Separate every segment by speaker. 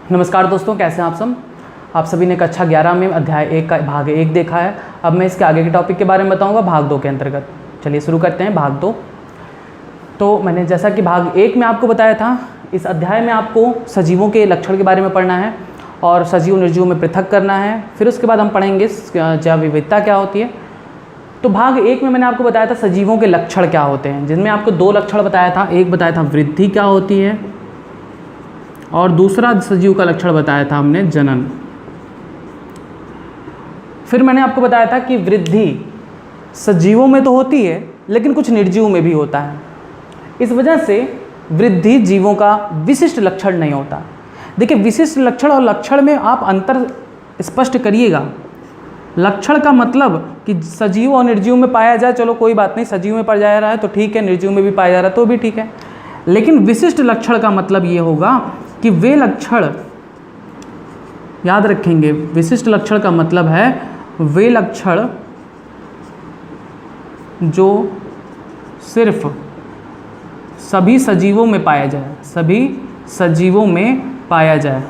Speaker 1: नमस्कार दोस्तों, कैसे हैं आप सब। आप सभी ने कक्षा 11 में अध्याय 1 का भाग 1 देखा है। अब मैं इसके आगे के टॉपिक के बारे में बताऊंगा भाग 2 के अंतर्गत। चलिए शुरू करते हैं भाग 2। तो मैंने जैसा कि भाग 1 में आपको बताया था, इस अध्याय में आपको सजीवों के लक्षण के बारे में पढ़ना है और सजीव निर्जीव में पृथक करना है। फिर उसके बाद हम पढ़ेंगे जैव विविधता क्या होती है। तो भाग 1 में मैंने आपको बताया था सजीवों के लक्षण क्या होते हैं, जिनमें आपको 2 लक्षण बताया था। एक बताया था वृद्धि क्या होती है और दूसरा सजीव का लक्षण बताया था हमने जनन। फिर मैंने आपको बताया था कि वृद्धि सजीवों में तो होती है लेकिन कुछ निर्जीव में भी होता है। इस वजह से वृद्धि जीवों का विशिष्ट लक्षण नहीं होता। देखिए, विशिष्ट लक्षण और लक्षण में आप अंतर स्पष्ट करिएगा। लक्षण का मतलब कि सजीव और निर्जीव में पाया जाए, चलो कोई बात नहीं, सजीव में पाया जा रहा है तो ठीक है, निर्जीव में भी पाया जा रहा है तो भी ठीक है। लेकिन विशिष्ट लक्षण का मतलब ये होगा कि वे लक्षण, याद रखेंगे, विशिष्ट लक्षण का मतलब है वे लक्षण जो सिर्फ सभी सजीवों में पाया जाए, सभी सजीवों में पाया जाए,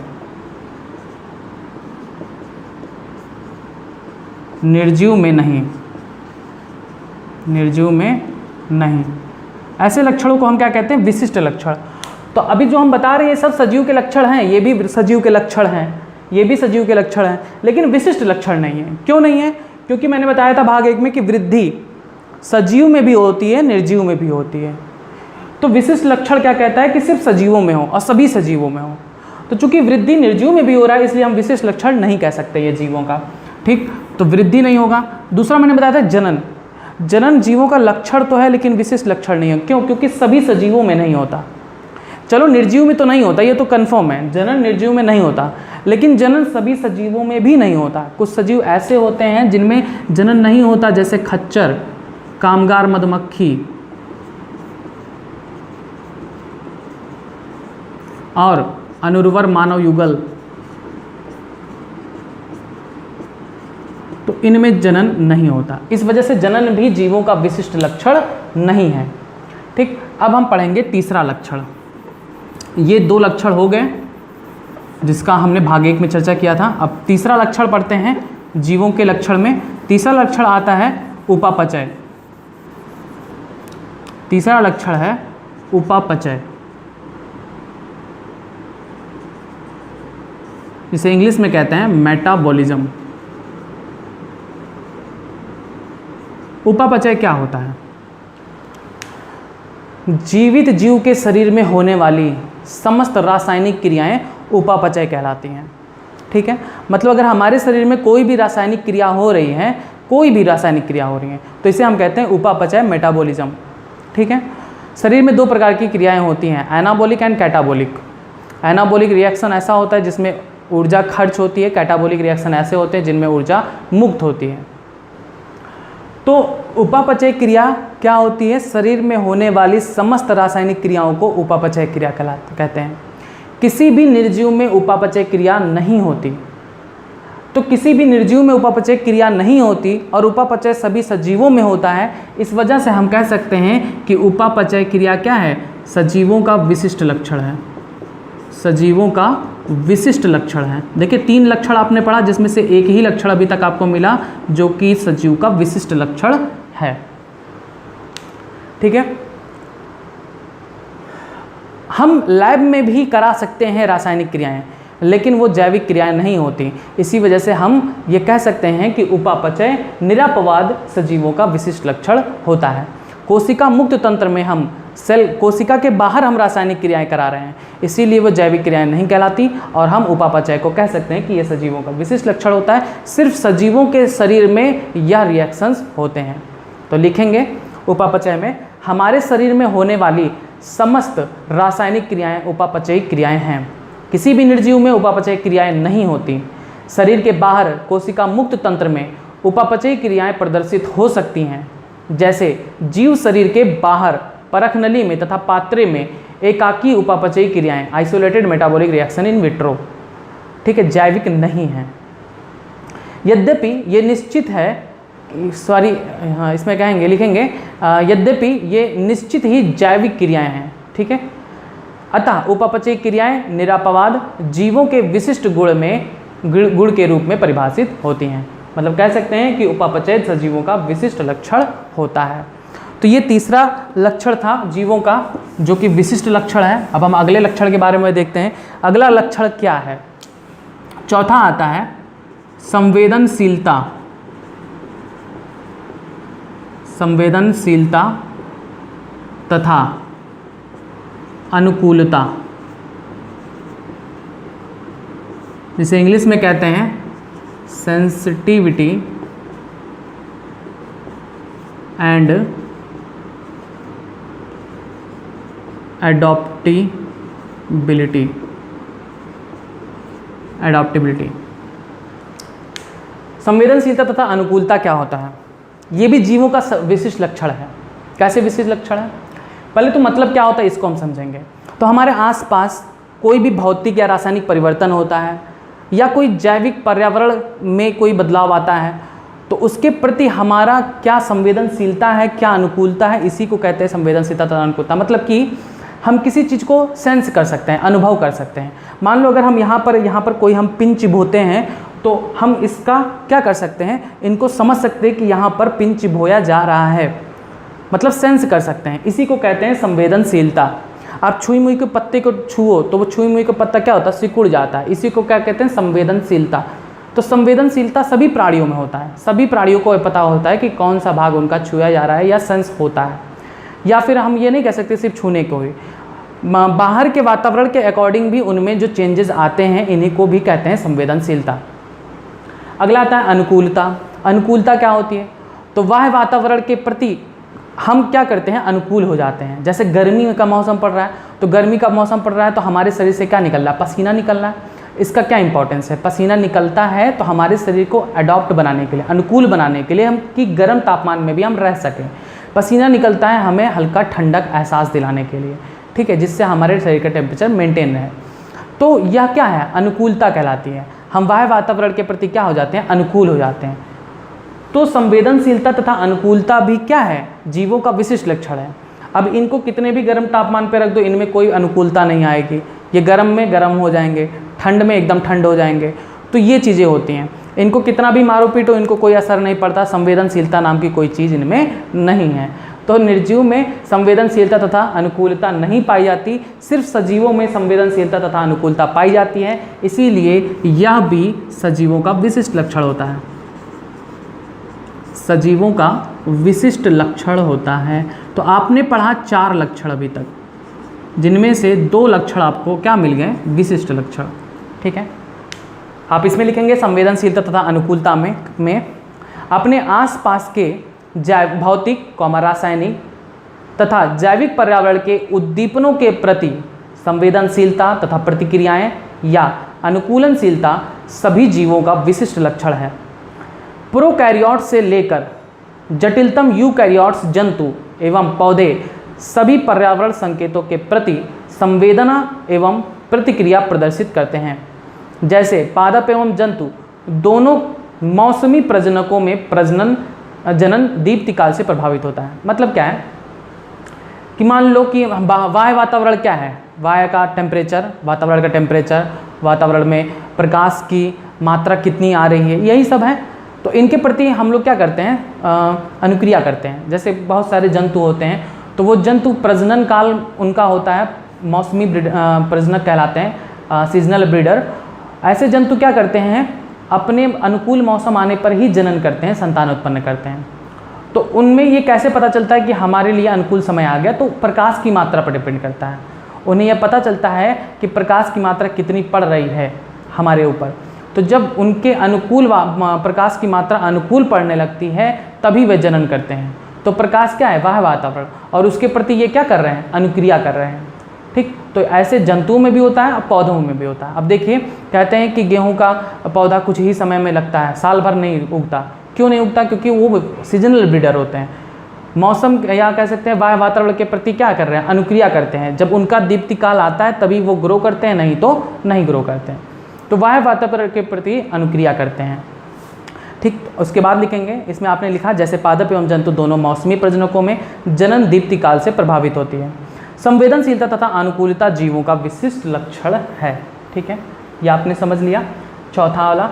Speaker 1: निर्जीव में नहीं, निर्जीव में नहीं। ऐसे लक्षणों को हम क्या कहते हैं? विशिष्ट लक्षण। तो अभी जो हम बता रहे हैं सब सजीव के लक्षण हैं, ये भी सजीव के लक्षण हैं, ये भी सजीव के लक्षण हैं, लेकिन विशिष्ट लक्षण नहीं है। क्यों नहीं है? क्योंकि मैंने बताया था भाग 1 में कि वृद्धि सजीव में भी होती है, निर्जीव में भी होती है। तो विशिष्ट लक्षण क्या कहता है कि सिर्फ सजीवों में हो और सभी सजीवों में हो। तो चूंकि वृद्धि निर्जीव में भी हो रहा है, इसलिए हम विशिष्ट लक्षण नहीं कह सकते ये जीवों का। ठीक, तो वृद्धि नहीं होगा। दूसरा मैंने बताया था जनन। जनन जीवों का लक्षण तो है लेकिन विशिष्ट लक्षण नहीं है। क्यों? क्योंकि सभी सजीवों में नहीं होता। चलो निर्जीव में तो नहीं होता, ये तो कन्फर्म है, जनन निर्जीव में नहीं होता, लेकिन जनन सभी सजीवों में भी नहीं होता। कुछ सजीव ऐसे होते हैं जिनमें जनन नहीं होता, जैसे खच्चर, कामगार मधुमक्खी और अनुर्वर मानव युगल। तो इनमें जनन नहीं होता। इस वजह से जनन भी जीवों का विशिष्ट लक्षण नहीं है। ठीक, अब हम पढ़ेंगे तीसरा लक्षण। ये 2 लक्षण हो गए जिसका हमने भाग 1 में चर्चा किया था। अब तीसरा लक्षण पढ़ते हैं जीवों के लक्षण में। तीसरा लक्षण आता है उपापचय। तीसरा लक्षण है उपापचय, जिसे इंग्लिश में कहते हैं मेटाबॉलिज्म। उपापचय क्या होता है? जीवित जीव के शरीर में होने वाली समस्त रासायनिक क्रियाएं उपापचय कहलाती हैं। ठीक है, मतलब अगर हमारे शरीर में कोई भी रासायनिक क्रिया हो रही है, कोई भी रासायनिक क्रिया हो रही है, तो इसे हम कहते हैं उपापचय, मेटाबॉलिज्म। ठीक है, शरीर में 2 प्रकार की क्रियाएं होती हैं, anabolic and catabolic. Anabolic reaction ऐसा होता है जिसमें ऊर्जा खर्च होती है, कैटाबॉलिक रिएक्शन ऐसे होते हैं जिनमें ऊर्जा मुक्त होती है। तो उपापचय क्रिया क्या होती है? शरीर में होने वाली समस्त रासायनिक क्रियाओं को उपापचय क्रिया कहते हैं। किसी भी निर्जीव में उपापचय क्रिया नहीं होती। तो किसी भी निर्जीव में उपापचय क्रिया नहीं होती और उपापचय सभी सजीवों में होता है। इस वजह से हम कह सकते हैं कि उपापचय क्रिया क्या है? सजीवों का विशिष्ट लक्षण है। सजीवों का विशिष्ट लक्षण है। देखिए, 3 लक्षण आपने पढ़ा जिसमें से एक ही लक्षण अभी तक आपको मिला जो कि सजीव का विशिष्ट लक्षण है। ठीक है, हम लैब में भी करा सकते हैं रासायनिक क्रियाएं, लेकिन वो जैविक क्रियाएं नहीं होती। इसी वजह से हम ये कह सकते हैं कि उपापचय निरापवाद सजीवों का विशिष्ट लक्षण होता है। कोशिका मुक्त तंत्र में हम कोशिका के बाहर हम रासायनिक क्रियाएं करा रहे हैं, इसीलिए वो जैविक क्रियाएं नहीं कहलाती और हम उपापचय को कह सकते हैं कि ये सजीवों का विशिष्ट लक्षण होता है। सिर्फ सजीवों के शरीर में यह रिएक्शंस होते हैं। तो लिखेंगे उपापचय में हमारे शरीर में होने वाली समस्त रासायनिक क्रियाएं उपापचयी क्रियाएं हैं। किसी भी निर्जीव में उपापचयी क्रियाएं नहीं होती। शरीर के बाहर कोशिका मुक्त तंत्र में उपापचयी क्रियाएं प्रदर्शित हो सकती हैं, जैसे जीव शरीर के बाहर परख नली में तथा पात्रे में एकाकी उपापचयी क्रियाएं, isolated metabolic reaction in vitro. ठीक है, जैविक नहीं है। यद्यपि ये निश्चित है, हाँ इसमें कहेंगे लिखेंगे यद्यपि ये निश्चित ही जैविक क्रियाएं हैं। ठीक है, अतः उपापचयी क्रियाएं निरापवाद जीवों के विशिष्ट गुण के रूप में परिभाषित होती हैं। मतलब कह सकते हैं कि उपापचय सजीवों का विशिष्ट लक्षण होता है। तो ये तीसरा लक्षण था जीवों का, जो कि विशिष्ट लक्षण है। अब हम अगले लक्षण के बारे में देखते हैं। अगला लक्षण क्या है? चौथा आता है संवेदनशीलता। संवेदनशीलता तथा अनुकूलता, जिसे इंग्लिश में कहते हैं सेंसिटिविटी एंड एडॉप्टिबिलिटी। संवेदनशीलता तथा अनुकूलता क्या होता है? ये भी जीवों का विशिष्ट लक्षण है। कैसे विशिष्ट लक्षण है? पहले तो मतलब क्या होता है इसको हम समझेंगे। तो हमारे आसपास कोई भी भौतिक या रासायनिक परिवर्तन होता है या कोई जैविक पर्यावरण में कोई बदलाव आता है, तो उसके प्रति हमारा क्या संवेदनशीलता है, क्या अनुकूलता है, इसी को कहते हैं संवेदनशीलता तथा अनुकूलता। मतलब कि हम किसी चीज़ को सेंस कर सकते हैं, अनुभव कर सकते हैं। मान लो अगर हम यहाँ पर कोई हम पिन चिबोते हैं, तो हम इसका क्या कर सकते हैं, इनको समझ सकते हैं कि यहाँ पर पिन चिबोया जा रहा है, मतलब सेंस कर सकते हैं। इसी को कहते हैं संवेदनशीलता। आप छुई मुई के पत्ते को छुओ तो वो छुई मुई का पत्ता क्या होता है, सिकुड़ जाता है। इसी को क्या कहते हैं, संवेदनशीलता। तो संवेदनशीलता सभी प्राणियों में होता है। सभी प्राणियों को पता होता है कि कौन सा भाग उनका छुआ जा रहा है या सेंस होता है। या फिर हम ये नहीं कह सकते सिर्फ छूने को ही, बाहर के वातावरण के अकॉर्डिंग भी उनमें जो चेंजेस आते हैं, इन्हीं को भी कहते हैं संवेदनशीलता। अगला आता है अनुकूलता। अनुकूलता क्या होती है? तो वह वातावरण के प्रति हम क्या करते हैं, अनुकूल हो जाते हैं। जैसे गर्मी का मौसम पड़ रहा है, तो गर्मी का मौसम पड़ रहा है तो हमारे शरीर से क्या निकल रहा है, पसीना निकल रहा है। इसका क्या इंपॉर्टेंस है? पसीना निकलता है तो हमारे शरीर को अडॉप्ट बनाने के लिए, अनुकूल बनाने के लिए, हम कि गर्म तापमान में भी हम रह सकें। पसीना निकलता है हमें हल्का ठंडक एहसास दिलाने के लिए, ठीक है, जिससे हमारे शरीर का टेम्परेचर मेंटेन रहे। तो यह क्या है, अनुकूलता कहलाती है। हम बाह्य वातावरण के प्रति क्या हो जाते हैं, अनुकूल हो जाते हैं। तो संवेदनशीलता तथा अनुकूलता भी क्या है, जीवों का विशिष्ट लक्षण है। अब इनको कितने भी गर्म तापमान पर रख दो, इनमें कोई अनुकूलता नहीं आएगी। ये गर्म में गर्म हो जाएंगे, ठंड में एकदम ठंड हो जाएंगे। तो ये चीज़ें होती हैं। इनको कितना भी मारो पीटो, इनको कोई असर नहीं पड़ता। संवेदनशीलता नाम की कोई चीज़ इनमें नहीं है। तो निर्जीव में संवेदनशीलता तथा अनुकूलता नहीं पाई जाती, सिर्फ सजीवों में संवेदनशीलता तथा अनुकूलता पाई जाती है। इसीलिए यह भी सजीवों का विशिष्ट लक्षण होता है। सजीवों का विशिष्ट लक्षण होता है। तो आपने पढ़ा 4 लक्षण अभी तक, जिनमें से 2 लक्षण आपको क्या मिल गए, विशिष्ट लक्षण। ठीक है, आप इसमें लिखेंगे संवेदनशीलता तथा अनुकूलता में अपने आसपास के भौतिक, रासायनिक तथा जैविक पर्यावरण के उद्दीपनों के प्रति संवेदनशीलता तथा प्रतिक्रियाएं या अनुकूलनशीलता सभी जीवों का विशिष्ट लक्षण है। प्रोकैरियोट्स से लेकर जटिलतम यूकैरियोट्स जंतु एवं पौधे सभी पर्यावरण संकेतों के प्रति संवेदना एवं प्रतिक्रिया प्रदर्शित करते हैं। जैसे पादप एवं जंतु दोनों मौसमी प्रजनकों में जनन दीप्तिकाल से प्रभावित होता है। मतलब क्या है कि मान लो कि वायु वातावरण क्या है, वायु का टेम्परेचर, वातावरण का टेम्परेचर, वातावरण में प्रकाश की मात्रा कितनी आ रही है, यही सब है। तो इनके प्रति हम लोग क्या करते हैं, अनुक्रिया करते हैं। जैसे बहुत सारे जंतु होते हैं, तो वो जंतु प्रजनन काल उनका होता है, मौसमी प्रजनक कहलाते हैं, सीजनल ब्रीडर। ऐसे जंतु क्या करते हैं, अपने अनुकूल मौसम आने पर ही जनन करते हैं, संतान उत्पन्न करते हैं। तो उनमें ये कैसे पता चलता है कि हमारे लिए अनुकूल समय आ गया, तो प्रकाश की मात्रा पर डिपेंड करता है। उन्हें यह पता चलता है कि प्रकाश की मात्रा कितनी पड़ रही है हमारे ऊपर। तो जब उनके अनुकूल प्रकाश की मात्रा अनुकूल पड़ने लगती है, तभी वे जनन करते हैं। तो प्रकाश क्या है, वह वातावरण, और उसके प्रति ये क्या कर रहे हैं, अनुक्रिया कर रहे हैं। ठीक, तो ऐसे जंतुओं में भी होता है और पौधों में भी होता है। अब देखिए, कहते हैं कि गेहूं का पौधा कुछ ही समय में लगता है, साल भर नहीं उगता। क्यों नहीं उगता? क्योंकि वो सीजनल ब्रीडर होते हैं। मौसम या कह सकते हैं वायु वातावरण के प्रति क्या कर रहे हैं, अनुक्रिया करते हैं। जब उनका दीप्ति काल आता है तभी वो ग्रो करते हैं, नहीं तो नहीं ग्रो करते हैं। तो वायु वातावरण के प्रति अनुक्रिया करते हैं। ठीक, उसके बाद लिखेंगे, इसमें आपने लिखा जैसे पादप एवं जंतु दोनों मौसमी प्रजनकों में जनन दीप्ति काल से प्रभावित होती है। संवेदनशीलता तथा अनुकूलता जीवों का विशिष्ट लक्षण है। ठीक है, ये आपने समझ लिया, चौथा वाला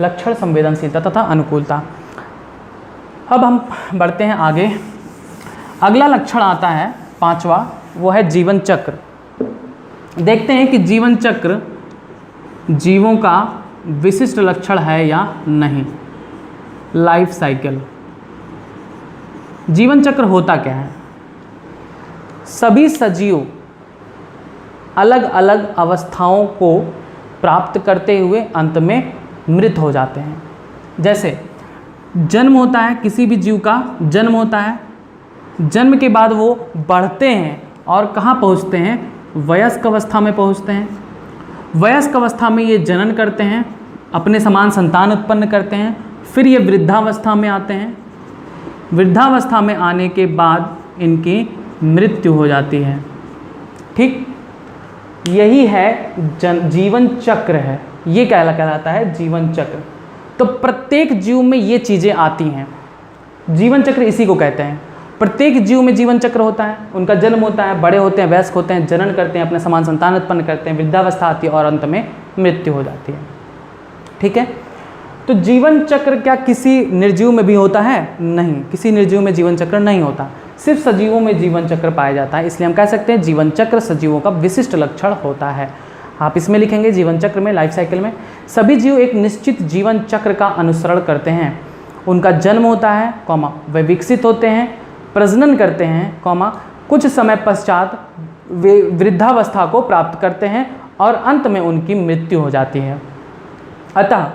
Speaker 1: लक्षण संवेदनशीलता तथा अनुकूलता। अब हम बढ़ते हैं आगे। अगला लक्षण आता है पांचवा, वो है जीवन चक्र। देखते हैं कि जीवन चक्र जीवों का विशिष्ट लक्षण है या नहीं। Life cycle. जीवन चक्र होता क्या है? सभी सजीव अलग अलग अवस्थाओं को प्राप्त करते हुए अंत में मृत हो जाते हैं। जैसे जन्म होता है, किसी भी जीव का जन्म होता है, जन्म के बाद वो बढ़ते हैं और कहाँ पहुँचते हैं? वयस्क अवस्था में पहुँचते हैं। वयस्क अवस्था में ये जनन करते हैं, अपने समान संतान उत्पन्न करते हैं, फिर ये वृद्धावस्था में आते हैं। वृद्धावस्था में आने के बाद इनकी मृत्यु हो जाती है। ठीक, यही है जीवन चक्र है, ये क्या कहलाता है? जीवन चक्र। तो प्रत्येक जीव में ये चीज़ें आती हैं, जीवन चक्र इसी को कहते हैं। प्रत्येक जीव में जीवन चक्र होता है, उनका जन्म होता है, बड़े होते हैं, वयस्क होते हैं, जनन करते हैं, अपने समान संतान उत्पन्न करते हैं, वृद्धावस्था आती है और अंत में मृत्यु हो जाती है। ठीक है, तो जीवन चक्र क्या किसी निर्जीव में भी होता है? नहीं, किसी निर्जीव में जीवन चक्र नहीं होता, सिर्फ सजीवों में जीवन चक्र पाया जाता है। इसलिए हम कह सकते हैं जीवन चक्र सजीवों का विशिष्ट लक्षण होता है। आप इसमें लिखेंगे जीवन चक्र में, लाइफ साइकिल में सभी जीव एक निश्चित जीवन चक्र का अनुसरण करते हैं। उनका जन्म होता है, वे विकसित होते हैं, प्रजनन करते हैं, कुछ समय पश्चात वे वृद्धावस्था को प्राप्त करते हैं और अंत में उनकी मृत्यु हो जाती है। अतः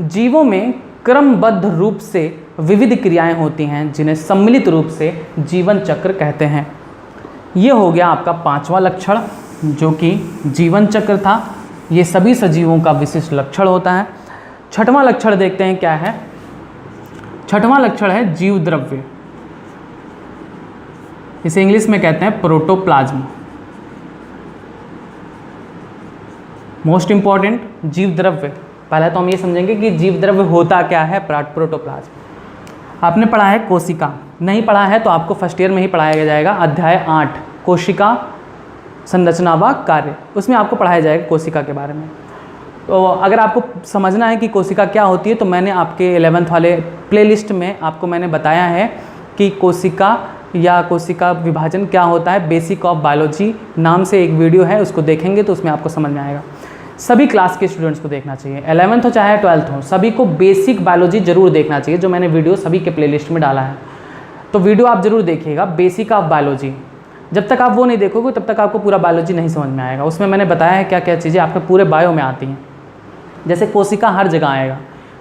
Speaker 1: जीवों में क्रमबद्ध रूप से विविध क्रियाएं होती हैं जिन्हें सम्मिलित रूप से जीवन चक्र कहते हैं। ये हो गया आपका पांचवा लक्षण जो कि जीवन चक्र था। ये सभी सजीवों का विशिष्ट लक्षण होता है। छठवां लक्षण देखते हैं क्या है। छठवां लक्षण है जीव द्रव्य। इसे इंग्लिश में कहते हैं प्रोटोप्लाज्म। मोस्ट इंपॉर्टेंट जीव द्रव्य। पहले तो हम ये समझेंगे कि जीव द्रव्य होता क्या है। प्रोटोप्लाज्म आपने पढ़ा है कोशिका, नहीं पढ़ा है तो आपको फर्स्ट ईयर में ही पढ़ाया जाएगा। अध्याय 8 कोशिका संरचना व कार्य, उसमें आपको पढ़ाया जाएगा कोशिका के बारे में। तो अगर आपको समझना है कि कोशिका क्या होती है तो मैंने आपके 11th वाले प्लेलिस्ट में आपको मैंने बताया है कि कोशिका या कोशिका विभाजन क्या होता है। बेसिक ऑफ बायोलॉजी नाम से एक वीडियो है, उसको देखेंगे तो उसमें आपको समझ में आएगा। सभी क्लास के स्टूडेंट्स को देखना चाहिए, 11th हो चाहे 12th हो, सभी को बेसिक बायोलॉजी जरूर देखना चाहिए, जो मैंने वीडियो सभी के प्लेलिस्ट में डाला है। तो वीडियो आप जरूर देखिएगा, बेसिक ऑफ बायोलॉजी। जब तक आप वो नहीं देखोगे तब तक आपको पूरा बायोलॉजी नहीं समझ में आएगा। उसमें मैंने बताया है क्या क्या चीज़ें आपके पूरे बायो में आती हैं। जैसे कोशिका हर जगह आएगा।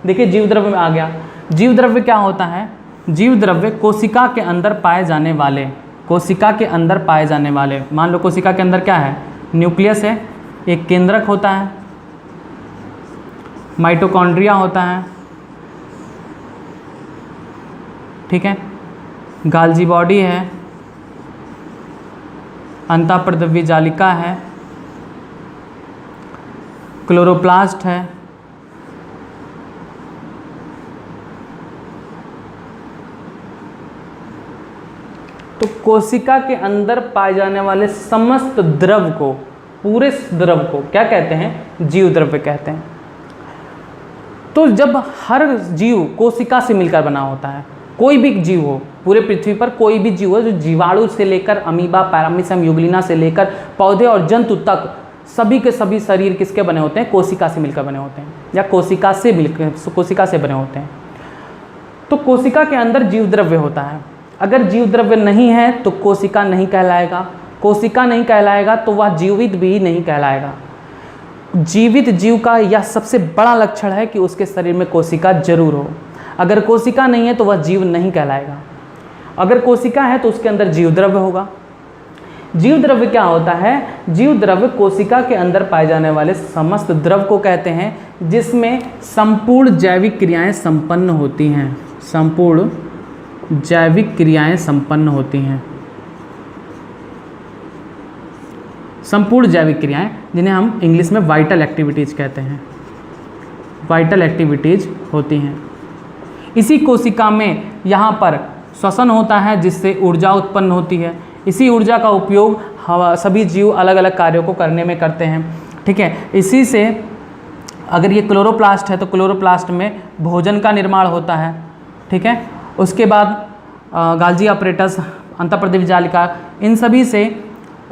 Speaker 1: देखिए जीव द्रव्य में आ गया। जीव द्रव्य क्या होता है? जीव द्रव्य कोशिका के अंदर पाए जाने वाले, कोशिका के अंदर पाए जाने वाले, मान लो कोशिका के अंदर क्या है? न्यूक्लियस है, एक केंद्रक होता है, माइटोकॉन्ड्रिया होता है, ठीक है, गाल्जी बॉडी है, अंतःप्रद्रव्य जालिका है, क्लोरोप्लास्ट है, तो कोशिका के अंदर पाए जाने वाले समस्त द्रव को, पूरे द्रव को क्या कहते हैं? जीव द्रव्य कहते हैं। तो जब हर जीव कोशिका से मिलकर बना होता है, कोई भी जीव हो, पूरे पृथ्वी पर कोई भी जीव हो, जो जीवाणु से लेकर अमीबा, पैरामीशियम, यूग्लिना से लेकर पौधे और जंतु तक सभी के सभी शरीर किसके बने होते हैं? कोशिका से मिलकर बने होते हैं या कोशिका से बने होते हैं। तो कोशिका के अंदर जीव द्रव्य होता है। अगर जीव द्रव्य नहीं है तो कोशिका नहीं कहलाएगा, कोशिका नहीं कहलाएगा तो वह जीवित भी नहीं कहलाएगा। जीवित जीव का यह सबसे बड़ा लक्षण है कि उसके शरीर में कोशिका जरूर हो। अगर कोशिका नहीं है तो वह जीव नहीं कहलाएगा। अगर कोशिका है तो उसके अंदर जीव द्रव्य होगा। जीव द्रव्य क्या होता है? जीव द्रव्य कोशिका के अंदर पाए जाने वाले समस्त द्रव को कहते हैं जिसमें संपूर्ण जैविक क्रियाएं संपन्न होती हैं। संपूर्ण जैविक क्रियाएं संपन्न होती हैं। संपूर्ण जैविक क्रियाएं जिन्हें हम इंग्लिश में वाइटल एक्टिविटीज़ कहते हैं, वाइटल एक्टिविटीज़ होती हैं। इसी कोशिका में यहाँ पर श्वसन होता है जिससे ऊर्जा उत्पन्न होती है। इसी ऊर्जा का उपयोग सभी जीव अलग अलग कार्यों को करने में करते हैं, ठीक है। इसी से अगर ये क्लोरोप्लास्ट है तो क्लोरोप्लास्ट में भोजन का निर्माण होता है, ठीक है। उसके बाद गाल्जी अपरेटस, अंतःप्रदेश जालिका, इन सभी से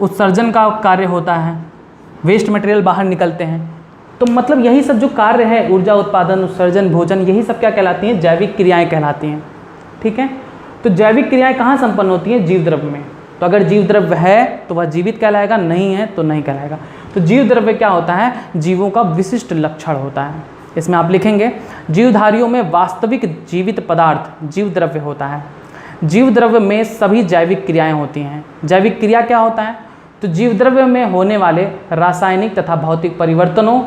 Speaker 1: उत्सर्जन का कार्य होता है, वेस्ट मटेरियल बाहर निकलते हैं। तो मतलब यही सब जो कार्य है, ऊर्जा उत्पादन, उत्सर्जन, भोजन, यही सब क्या कहलाती हैं? जैविक क्रियाएं कहलाती हैं, ठीक है। तो जैविक क्रियाएं कहाँ संपन्न होती हैं? जीव द्रव्य में। तो अगर जीव द्रव्य है तो वह जीवित कहलाएगा, नहीं है तो नहीं कहलाएगा। तो जीव द्रव्य क्या होता है? जीवों का विशिष्ट लक्षण होता है। इसमें आप लिखेंगे जीवधारियों में वास्तविक जीवित पदार्थ जीव द्रव्य होता है। जीव द्रव्य में सभी जैविक क्रियाएं होती हैं। जैविक क्रिया क्या होता है? तो जीव द्रव्य में होने वाले रासायनिक तथा भौतिक परिवर्तनों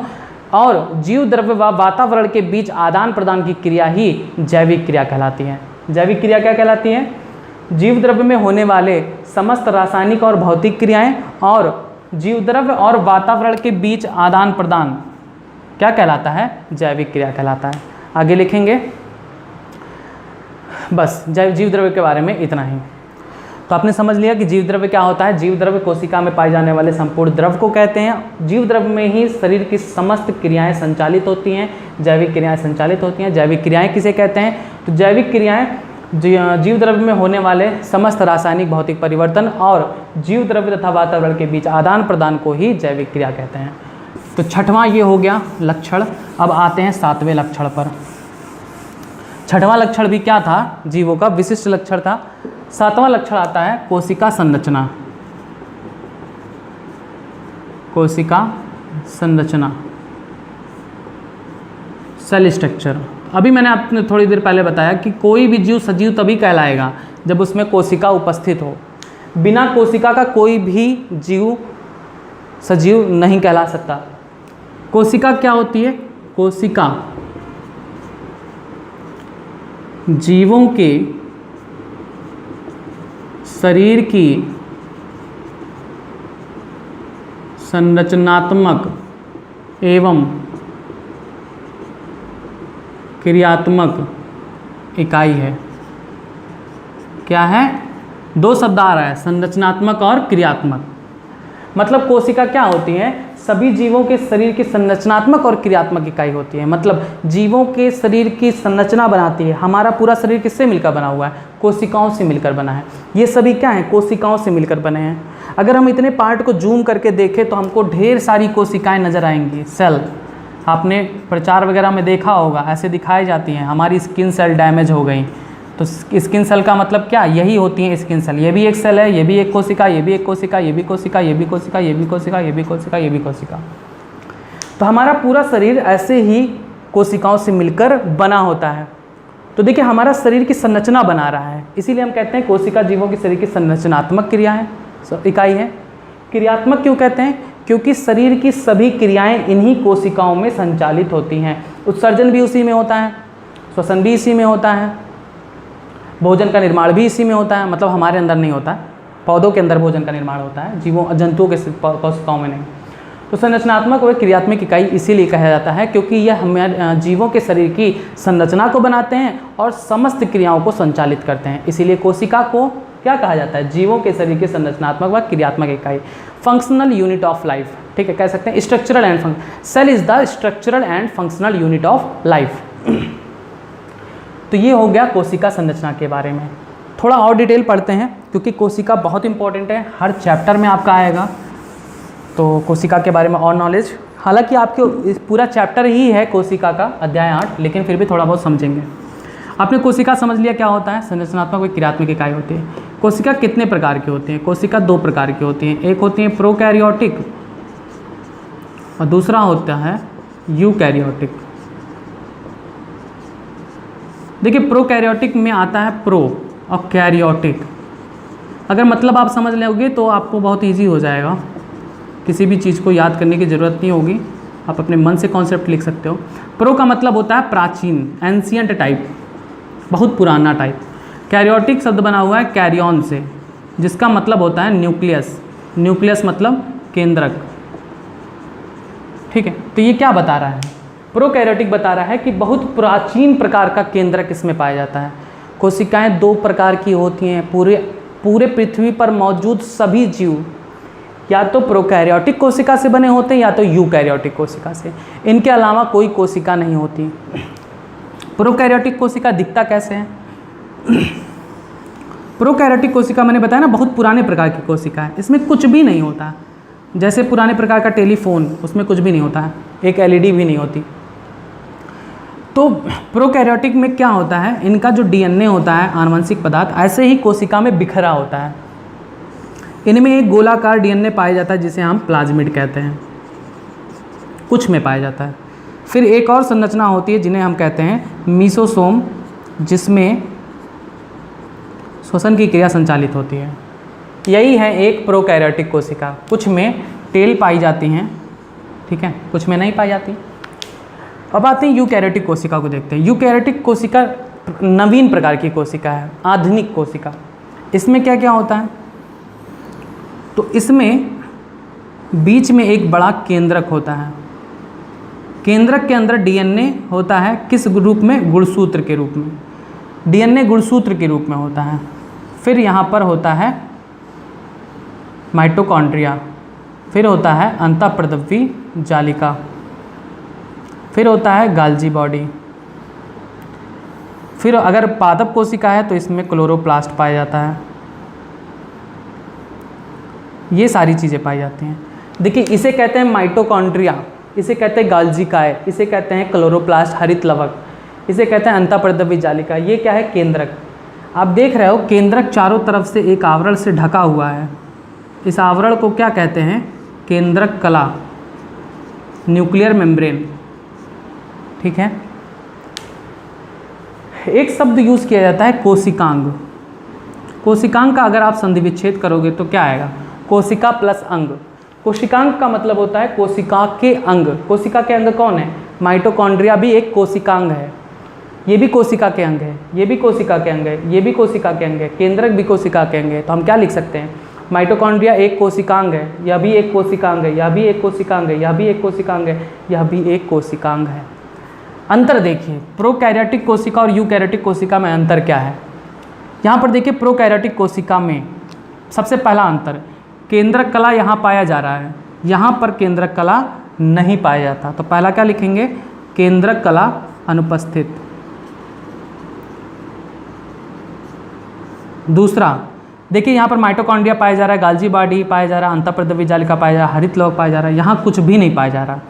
Speaker 1: और जीव द्रव्य व वातावरण के बीच आदान प्रदान की क्रिया ही जैविक क्रिया कहलाती है। जैविक क्रिया क्या कहलाती है? जीव द्रव्य में होने वाले समस्त रासायनिक और भौतिक क्रियाएं और जीव द्रव्य और वातावरण के बीच आदान प्रदान क्या कहलाता है? जैविक क्रिया कहलाता है। आगे लिखेंगे, बस जीव द्रव्य के बारे में इतना ही। तो आपने समझ लिया कि जीव द्रव्य क्या होता है। जीव द्रव्य कोशिका में पाए जाने वाले संपूर्ण द्रव्य को कहते हैं। जीव द्रव्य में ही शरीर की समस्त क्रियाएं संचालित होती हैं, जैविक क्रियाएं संचालित होती हैं। जैविक क्रियाएं किसे कहते हैं? तो जैविक क्रियाएं जीव द्रव्य में होने वाले समस्त रासायनिक भौतिक परिवर्तन और जीव द्रव्य तथा वातावरण के बीच आदान प्रदान को ही जैविक क्रिया कहते हैं। तो छठवां ये हो गया लक्षण। अब आते हैं सातवें लक्षण पर। छठवां लक्षण भी क्या था? जीवों का विशिष्ट लक्षण था। सातवां लक्षण आता है कोशिका संरचना। कोशिका संरचना, सेल स्ट्रक्चर। अभी मैंने आपने थोड़ी देर पहले बताया कि कोई भी जीव सजीव तभी कहलाएगा जब उसमें कोशिका उपस्थित हो। बिना कोशिका का कोई भी जीव सजीव नहीं कहला सकता। कोशिका क्या होती है? कोशिका जीवों के शरीर की संरचनात्मक एवं क्रियात्मक इकाई है। क्या है? दो शब्द आ रहा है, संरचनात्मक और क्रियात्मक। मतलब कोशिका क्या होती है? सभी जीवों के शरीर की संरचनात्मक और क्रियात्मक इकाई होती है। मतलब जीवों के शरीर की संरचना बनाती है। हमारा पूरा शरीर किससे मिलकर बना हुआ है? कोशिकाओं से मिलकर बना है। ये सभी क्या हैं? कोशिकाओं से मिलकर बने हैं। अगर हम इतने पार्ट को जूम करके देखें तो हमको ढेर सारी कोशिकाएं नजर आएंगी। सेल आपने प्रचार वगैरह में देखा होगा, ऐसे दिखाई जाती हैं। हमारी स्किन सेल डैमेज हो गई तो स्किन सेल का मतलब क्या? यही होती है स्किन सेल। ये भी एक सेल है, ये भी एक कोशिका, ये भी एक कोशिका, ये भी कोशिका, ये भी कोशिका, ये भी कोशिका, ये भी कोशिका, ये भी कोशिका। तो हमारा पूरा शरीर ऐसे ही कोशिकाओं से मिलकर बना होता है। तो देखिए हमारा शरीर की संरचना बना रहा है, इसीलिए हम कहते हैं कोशिका जीवों के शरीर की संरचनात्मक क्रिया है, इकाई है। क्रियात्मक क्यों कहते हैं? क्योंकि शरीर की सभी क्रियाएं इन्हीं कोशिकाओं में संचालित होती हैं। उत्सर्जन भी उसी में होता है, श्वसन भी इसी में होता है, भोजन का निर्माण भी इसी में होता है। मतलब हमारे अंदर नहीं होता है, पौधों के अंदर भोजन का निर्माण होता है, जंतुओं के कोशिकाओं में नहीं। तो संरचनात्मक व क्रियात्मक इकाई इसीलिए कहा जाता है क्योंकि यह हमारे जीवों के शरीर की संरचना को बनाते हैं और समस्त क्रियाओं को संचालित करते हैं। इसीलिए कोशिका को क्या कहा जाता है? जीवों के शरीर की संरचनात्मक व क्रियात्मक इकाई, फंक्शनल यूनिट ऑफ लाइफ। ठीक है, कह सकते हैं structural and functional. Cell is the structural and functional unit of life. तो ये हो गया कोशिका संरचना के बारे में। थोड़ा और डिटेल पढ़ते हैं क्योंकि कोशिका बहुत इंपॉर्टेंट है, हर चैप्टर में आपका आएगा। तो कोशिका के बारे में और नॉलेज, हालांकि आपके पूरा चैप्टर ही है कोशिका का, अध्याय 8, लेकिन फिर भी थोड़ा बहुत समझेंगे। आपने कोशिका समझ लिया क्या होता है? संरचनात्मक व क्रियात्मक इकाई होती है। कोशिका कितने प्रकार की होती हैं? कोशिका दो प्रकार की होती हैं। एक होती है प्रोकैरियोटिक और दूसरा होता है यूकैरियोटिक। देखिए प्रोकैरियोटिक में आता है प्रो और कैरियोटिक। अगर मतलब आप समझ लोगे तो आपको बहुत ईजी हो जाएगा, किसी भी चीज़ को याद करने की ज़रूरत नहीं होगी, आप अपने मन से कॉन्सेप्ट लिख सकते हो। प्रो का मतलब होता है प्राचीन, एंशियंट टाइप, बहुत पुराना टाइप। कैरियोटिक शब्द बना हुआ है कैरियन से, जिसका मतलब होता है न्यूक्लियस। न्यूक्लियस मतलब केंद्रक। ठीक है, तो ये क्या बता रहा है? प्रोकैरियोटिक बता रहा है कि बहुत प्राचीन प्रकार का केंद्रक इसमें पाया जाता है। कोशिकाएं दो प्रकार की होती हैं। पूरे पृथ्वी पर मौजूद सभी जीव या तो प्रोकैरियोटिक कोशिका से बने होते हैं या तो यूकैरियोटिक कोशिका से, इनके अलावा कोई कोशिका नहीं होती। प्रोकैरियोटिक कोशिका दिखता कैसे है? प्रोकैरियोटिक कोशिका मैंने बताया ना बहुत पुराने प्रकार की कोशिका है, इसमें कुछ भी नहीं होता। जैसे पुराने प्रकार का टेलीफोन, उसमें कुछ भी नहीं होता है, एक एलईडी भी नहीं होती। तो प्रोकैरियोटिक में क्या होता है, इनका जो डीएनए होता है आनुवंशिक पदार्थ ऐसे ही कोशिका में बिखरा होता है। इनमें एक गोलाकार डीएनए पाया जाता है जिसे हम प्लाज्मिड कहते हैं, कुछ में पाया जाता है। फिर एक और संरचना होती है जिन्हें हम कहते हैं मीसोसोम, जिसमें श्वसन की क्रिया संचालित होती है। यही है एक प्रोकैरियोटिक कोशिका। कुछ में टेल पाई जाती हैं, ठीक है, कुछ में नहीं पाई जाती। अब आते हैं यूकैरियोटिक कोशिका को देखते हैं। यूकैरियोटिक कोशिका नवीन प्रकार की कोशिका है, आधुनिक कोशिका। इसमें क्या क्या होता है? तो इसमें बीच में एक बड़ा केंद्रक होता है। केंद्रक के अंदर डीएनए होता है, किस रूप में? गुणसूत्र के रूप में। डीएनए गुणसूत्र के रूप में होता है। फिर यहाँ पर होता है माइटोकॉन्ड्रिया, फिर होता है अंतःप्रद्रवी जालिका, फिर होता है गाल्जी बॉडी। फिर अगर पादप कोशिका है तो इसमें क्लोरोप्लास्ट पाया जाता है। ये सारी चीज़ें पाई जाती हैं। देखिए, इसे कहते हैं माइटोकॉन्ड्रिया, इसे कहते हैं गाल्जिकाए, इसे कहते हैं क्लोरोप्लास्ट हरित लवक, इसे कहते हैं अंतःप्रद्रवी जालिका। ये क्या है? केंद्रक। आप देख रहे हो केंद्रक चारों तरफ से एक आवरण से ढका हुआ है। इस आवरण को क्या कहते हैं? केंद्रक कला, न्यूक्लियर मेम्ब्रेन, ठीक है। एक शब्द यूज़ किया जाता है कोशिकांग। कोशिकांग का अगर आप संधि विच्छेद करोगे तो क्या आएगा? कोशिका प्लस अंग। कोशिकांग का मतलब होता है कोशिका के अंग। कोशिका के अंग कौन है? माइटोकॉन्ड्रिया भी एक कोशिकांग है, ये भी कोशिका के अंग है, ये भी कोशिका के अंग है, ये भी कोशिका के अंग है, केंद्रक भी कोशिका के अंग है। तो हम क्या लिख सकते हैं? माइटोकॉन्ड्रिया एक कोशिकांग है, यह भी एक कोशिकांग है, यह भी एक कोशिकांग है, यह भी एक कोशिकांग है, यह भी एक कोशिकांग है। अंतर देखिए, प्रोकैरियोटिक कोशिका और यूकैरियोटिक कोशिका में अंतर क्या है? यहाँ पर देखिए, प्रोकैरियोटिक कोशिका में सबसे पहला अंतर, केंद्रक कला यहाँ पाया जा रहा है, यहाँ पर केंद्रक कला नहीं पाया जाता। तो पहला क्या लिखेंगे? केंद्रक कला अनुपस्थित। दूसरा देखिए, यहाँ पर माइटोकॉन्ड्रिया पाया जा रहा है, गाल्जी बॉडी पाया जा रहा है, अंतःप्रद्रवी जालिका पाया जा रहा है, हरित लवक पाया जा रहा है, यहाँ कुछ भी नहीं पाया जा रहा।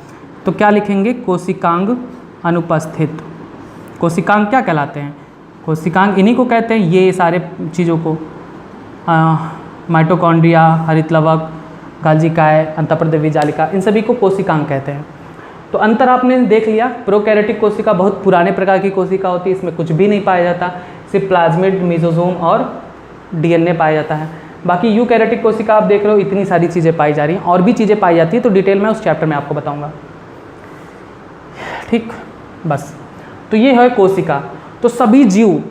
Speaker 1: तो क्या लिखेंगे? कोशिकांग अनुपस्थित। कोशिकांग क्या कहलाते हैं? कोशिकांग इन्हीं को कहते हैं, ये सारे चीज़ों को, माइटोकॉन्ड्रिया, हरित लवक, गाल्जिकाए, अंतःप्रद्रवी जालिका, इन सभी को कोशिकांग कहते हैं। तो अंतर आपने देख लिया। प्रोकैरियोटिक कोशिका बहुत पुराने प्रकार की कोशिका होती है, इसमें कुछ भी नहीं पाया जाता, सिर्फ प्लाज्मिड, मेसोसोम और डीएनए पाया जाता है। बाकी यूकैरियोटिक कोशिका आप देख रहे हो इतनी सारी चीज़ें पाई जा रही हैं, और भी चीज़ें पाई जाती है, तो डिटेल में उस चैप्टर में आपको बताऊंगा, ठीक। बस, तो ये है कोशिका। तो सभी जीव,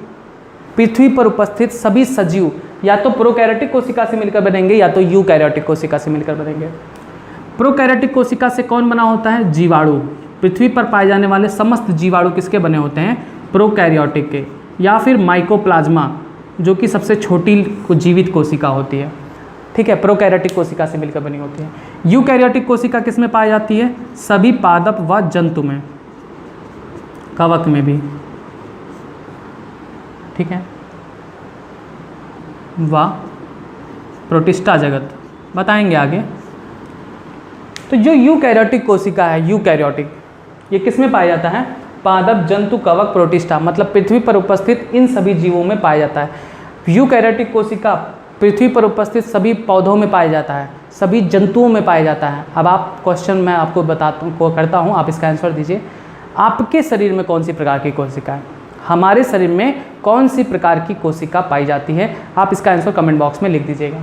Speaker 1: पृथ्वी पर उपस्थित सभी सजीव या तो प्रोकैरियोटिक कोशिका से मिलकर बनेंगे या तो यूकैरियोटिक कोशिका से मिलकर बनेंगे। प्रोकैरियोटिक कोशिका से कौन बना होता है? जीवाणु। पृथ्वी पर पाए जाने वाले समस्त जीवाणु किसके बने होते हैं? प्रोकैरियोटिक के। या फिर माइकोप्लाज्मा, जो कि सबसे छोटी जीवित कोशिका होती है, ठीक है, प्रोकैरियोटिक कोशिका से मिलकर बनी होती है। यूकैरियोटिक कोशिका किस में पाई जाती है? सभी पादप व जंतु में, कवक में भी, ठीक है, व प्रोटिस्टा जगत, बताएंगे आगे। तो जो यूकैरियोटिक कोशिका है, यूकैरियोटिक, ये किस में पाया जाता है? पादप, जंतु, कवक, प्रोटिस्टा, मतलब पृथ्वी पर उपस्थित इन सभी जीवों में पाया जाता है। यूकैरियोटिक कोशिका पृथ्वी पर उपस्थित सभी पौधों में पाया जाता है, सभी जंतुओं में पाया जाता है। अब आप क्वेश्चन मैं आपको करता हूँ, आप इसका आंसर दीजिए। आपके शरीर में कौन सी प्रकार की कोशिका है? हमारे शरीर में कौन सी प्रकार की कोशिका पाई जाती है? आप इसका आंसर कमेंट बॉक्स में लिख दीजिएगा,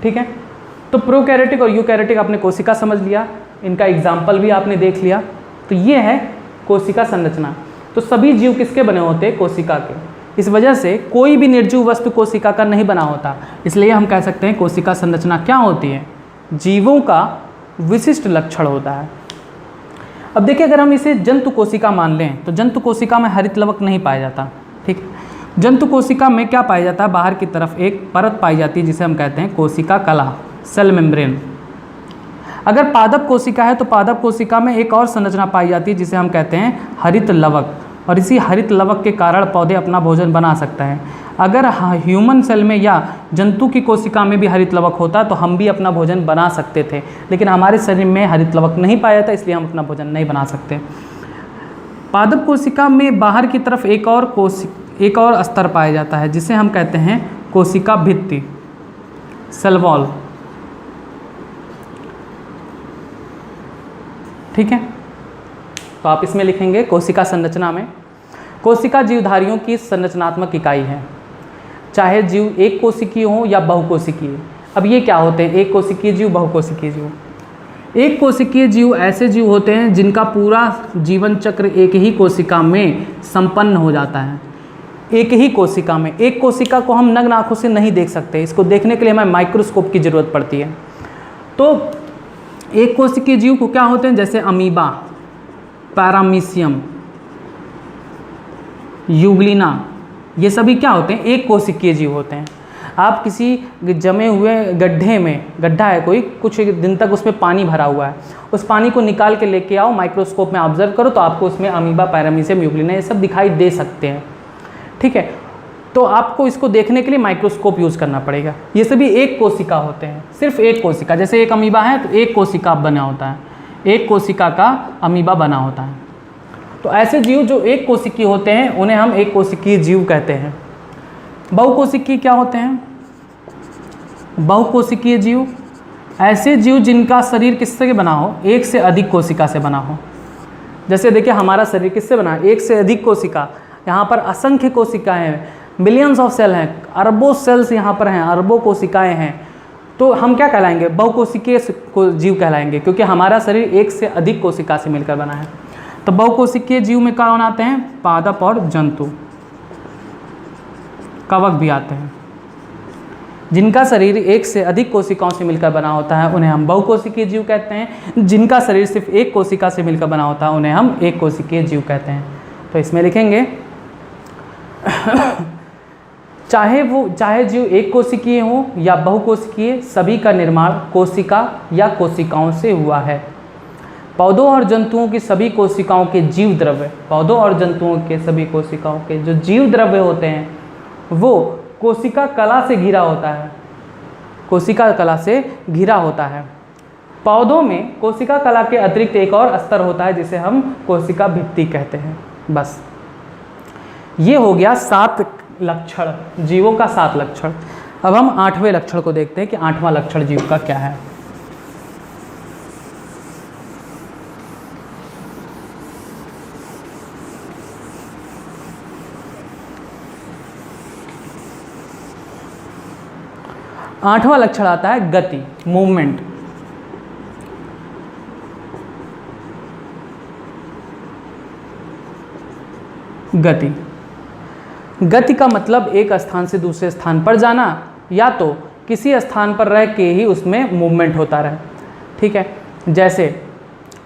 Speaker 1: ठीक है। तो प्रोकैरियोटिक और यूकैरियोटिक आपने कोशिका समझ लिया, इनका एग्जाम्पल भी आपने देख लिया। तो ये है कोशिका संरचना। तो सभी जीव किसके बने होते हैं? कोशिका के। इस वजह से कोई भी निर्जीव वस्तु कोशिका का नहीं बना होता, इसलिए हम कह सकते हैं कोशिका संरचना क्या होती है? जीवों का विशिष्ट लक्षण होता है। अब देखिए, अगर हम इसे जंतु कोशिका मान लें तो जंतु कोशिका में हरित लवक नहीं पाया जाता, ठीक। जंतु कोशिका में क्या पाया जाता है? बाहर की तरफ एक परत पाई जाती है जिसे हम कहते हैं कोशिका कला, सेल मेम्ब्रेन, अगर पादप कोशिका है तो पादप कोशिका में एक और संरचना पाई जाती है जिसे हम कहते हैं हरित लवक, और इसी हरित लवक के कारण पौधे अपना भोजन बना सकते हैं। अगर ह्यूमन सेल में या जंतु की कोशिका में भी हरित लवक होता तो हम भी अपना भोजन बना सकते थे, लेकिन हमारे शरीर में हरित लवक नहीं पाया जाता, इसलिए हम अपना भोजन नहीं बना सकते। पादप कोशिका में बाहर की तरफ एक और स्तर पाया जाता है जिसे हम कहते हैं कोशिका भित्ति, सेल वॉल। ठीक है, तो आप इसमें लिखेंगे कोशिका संरचना में, कोशिका जीवधारियों की संरचनात्मक इकाई है, चाहे जीव एक कोशिकीय हो या बहुकोशिकीय। अब ये क्या होते हैं, एक कोशिकीय जीव, बहुकोशिकीय जीव। एक कोशिकीय जीव ऐसे जीव होते हैं जिनका पूरा जीवन चक्र एक ही कोशिका में संपन्न हो जाता है, एक ही कोशिका में। एक कोशिका को हम नग्न आंखों से नहीं देख सकते, इसको देखने के लिए हमें माइक्रोस्कोप की ज़रूरत पड़ती है। तो एक कोशिकीय जीव को क्या होते हैं, जैसे अमीबा, पैरामीशियम, यूग्लिना, ये सभी क्या होते हैं, एक कोशिकीय जीव होते हैं। आप किसी जमे हुए गड्ढे में, गड्ढा है कोई, कुछ दिन तक उसमें पानी भरा हुआ है, उस पानी को निकाल के लेके आओ, माइक्रोस्कोप में ऑब्जर्व करो तो आपको उसमें अमीबा, पैरामीशियम, यूग्लिना ये सब दिखाई दे सकते हैं। ठीक है, तो आपको इसको देखने के लिए माइक्रोस्कोप यूज़ करना पड़ेगा। ये सभी एक कोशिका होते हैं, सिर्फ एक कोशिका। जैसे एक अमीबा है तो एक कोशिका बना होता है, एक कोशिका का अमीबा बना होता है। तो ऐसे जीव जो एक कोशिकीय होते हैं उन्हें हम एक कोशिकीय जीव कहते हैं। बहुकोशिकीय क्या होते हैं, बहुकोशिकीय जीव ऐसे जीव जिनका शरीर किससे बना हो, एक से अधिक कोशिका से बना हो। जैसे देखिए हमारा शरीर किससे बना है, एक से अधिक कोशिका। यहाँ पर असंख्य कोशिकाएं हैं, मिलियंस ऑफ सेल हैं, अरबों सेल्स यहाँ पर हैं, अरबों कोशिकाएं हैं। तो हम क्या कहलाएंगे, बहुकोशिकीय जीव कहलाएंगे, क्योंकि हमारा शरीर एक से अधिक कोशिका से मिलकर बना है। तो बहुकोशिकीय जीव में कौन आते हैं, पादप और जंतु, कवक भी आते हैं। जिनका शरीर एक से अधिक कोशिकाओं से मिलकर बना होता है उन्हें हम बहुकोशिकीय जीव कहते हैं। जिनका शरीर सिर्फ एक कोशिका से मिलकर बना होता है उन्हें हम एक कोशिकीय जीव कहते हैं। तो इसमें लिखेंगे चाहे जीव एक कोशिकीय हो या बहुकोशिकीय, सभी का निर्माण कोशिका या कोशिकाओं से हुआ है। पौधों और जंतुओं की सभी कोशिकाओं के जीव द्रव्य, पौधों और जंतुओं के सभी कोशिकाओं के जो जीव द्रव्य होते हैं वो कोशिका कला से घिरा होता है, कोशिका कला से घिरा होता है। पौधों में कोशिका कला के अतिरिक्त एक और स्तर होता है जिसे हम कोशिका भित्ति कहते हैं। बस ये हो गया 7 लक्षण, जीवों का 7 लक्षण। अब हम 8वें लक्षण को देखते हैं कि 8वां लक्षण जीव का क्या है। आठवां लक्षण आता है गति, मूवमेंट। गति का मतलब एक स्थान से दूसरे स्थान पर जाना, या तो किसी स्थान पर रह के ही उसमें मूवमेंट होता रहे। ठीक है, जैसे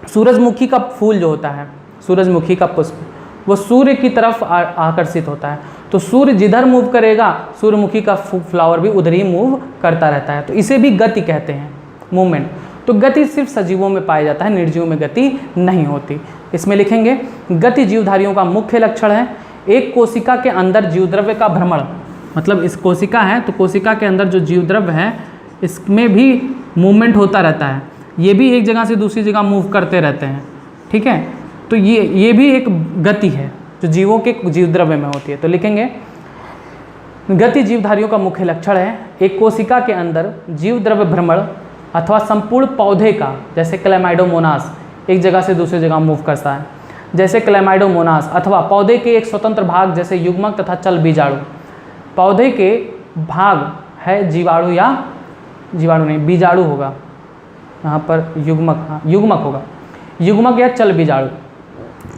Speaker 1: सूरजमुखी का फूल जो होता है, सूरजमुखी का पुष्प, वो सूर्य की तरफ आकर्षित होता है, तो सूर्य जिधर मूव करेगा सूर्यमुखी का फ्लावर भी उधर ही मूव करता रहता है। तो इसे भी गति कहते हैं, मूवमेंट। तो गति सिर्फ सजीवों में पाया जाता है, निर्जीवों में गति नहीं होती। इसमें लिखेंगे गति जीवधारियों का मुख्य लक्षण है। एक कोशिका के अंदर जीवद्रव्य का भ्रमण, मतलब इस कोशिका है तो कोशिका के अंदर जो जीवद्रव्य है इसमें भी मूवमेंट होता रहता है, ये भी एक जगह से दूसरी जगह मूव करते रहते हैं। ठीक है, तो ये भी एक गति है जो जीवों के जीवद्रव्य में होती है। तो लिखेंगे गति जीवधारियों का मुख्य लक्षण है। एक कोशिका के अंदर जीवद्रव्य भ्रमण अथवा संपूर्ण पौधे का, जैसे क्लेमाइडोमोनास एक जगह से दूसरी जगह मूव करता है, जैसे क्लेमाइडोमोनास, अथवा पौधे के एक स्वतंत्र भाग जैसे युग्मक तथा चल बीजाणु। पौधे के भाग है जीवाणु, या जीवाणु नहीं बीजाणु होगा यहाँ पर, युग्मक, हाँ युग्मक होगा, युग्मक या चल बीजाणु।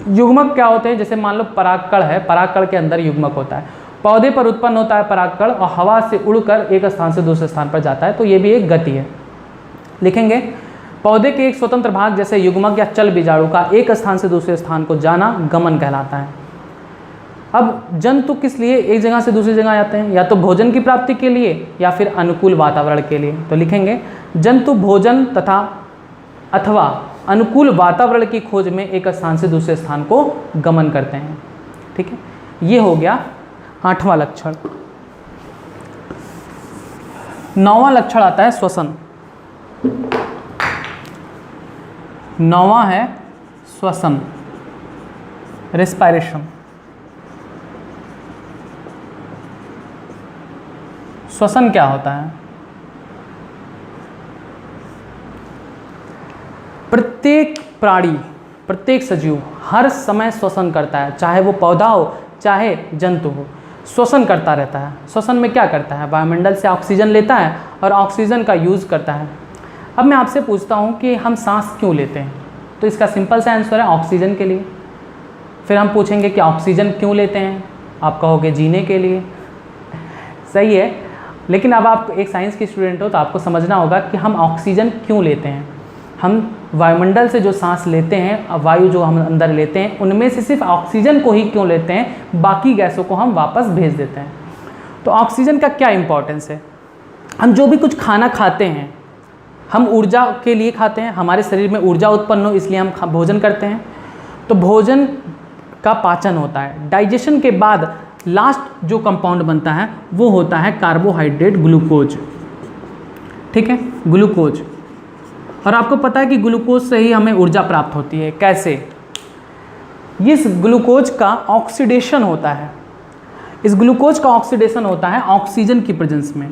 Speaker 1: युग्मक क्या होते हैं, जैसे मान लो परागकण है, परागकण के अंदर युग्मक होता है, पौधे पर उत्पन्न होता है परागकण और हवा से उड़कर एक स्थान से दूसरे स्थान पर जाता है, तो ये भी एक गति है। लिखेंगे पौधे के एक स्वतंत्र भाग जैसे युग्मक या चल बीजाणु का एक स्थान से दूसरे स्थान को जाना गमन कहलाता है। अब जंतु किस लिए एक जगह से दूसरी जगह जाते हैं, या तो भोजन की प्राप्ति के लिए या फिर अनुकूल वातावरण के लिए। तो लिखेंगे जंतु भोजन तथा अथवा अनुकूल वातावरण की खोज में एक स्थान से दूसरे स्थान को गमन करते हैं। ठीक है, ये हो गया 8वां लक्षण। 9वां लक्षण आता है श्वसन। 9वां है श्वसन, रेस्पायरेशन। श्वसन क्या होता है? प्रत्येक प्राणी, प्रत्येक सजीव हर समय श्वसन करता है, चाहे वो पौधा हो चाहे जंतु हो, श्वसन करता रहता है। श्वसन में क्या करता है? वायुमंडल से ऑक्सीजन लेता है और ऑक्सीजन का यूज़ करता है। अब मैं आपसे पूछता हूँ कि हम सांस क्यों लेते हैं? तो इसका सिंपल सा आंसर है ऑक्सीजन के लिए। फिर हम पूछेंगे कि ऑक्सीजन क्यों लेते हैं? आप कहोगे जीने के लिए। सही है, लेकिन अब आप एक साइंस की स्टूडेंट हो तो आपको समझना होगा कि हम ऑक्सीजन क्यों लेते हैं। हम वायुमंडल से जो सांस लेते हैं, वायु जो हम अंदर लेते हैं, उनमें से सिर्फ ऑक्सीजन को ही क्यों लेते हैं, बाकी गैसों को हम वापस भेज देते हैं। तो ऑक्सीजन का क्या इंपॉर्टेंस है? हम जो भी कुछ खाना खाते हैं, हम ऊर्जा के लिए खाते हैं, हमारे शरीर में ऊर्जा उत्पन्न हो इसलिए हम भोजन करते हैं। तो भोजन का पाचन होता है, डाइजेशन के बाद लास्ट जो कंपाउंड बनता है वो होता है कार्बोहाइड्रेट, ग्लूकोज। ठीक है, ग्लूकोज। और आपको पता है कि ग्लूकोज से ही हमें ऊर्जा प्राप्त होती है। कैसे? इस ग्लूकोज का ऑक्सीडेशन होता है, इस ग्लूकोज का ऑक्सीडेशन होता है ऑक्सीजन की प्रेजेंस में।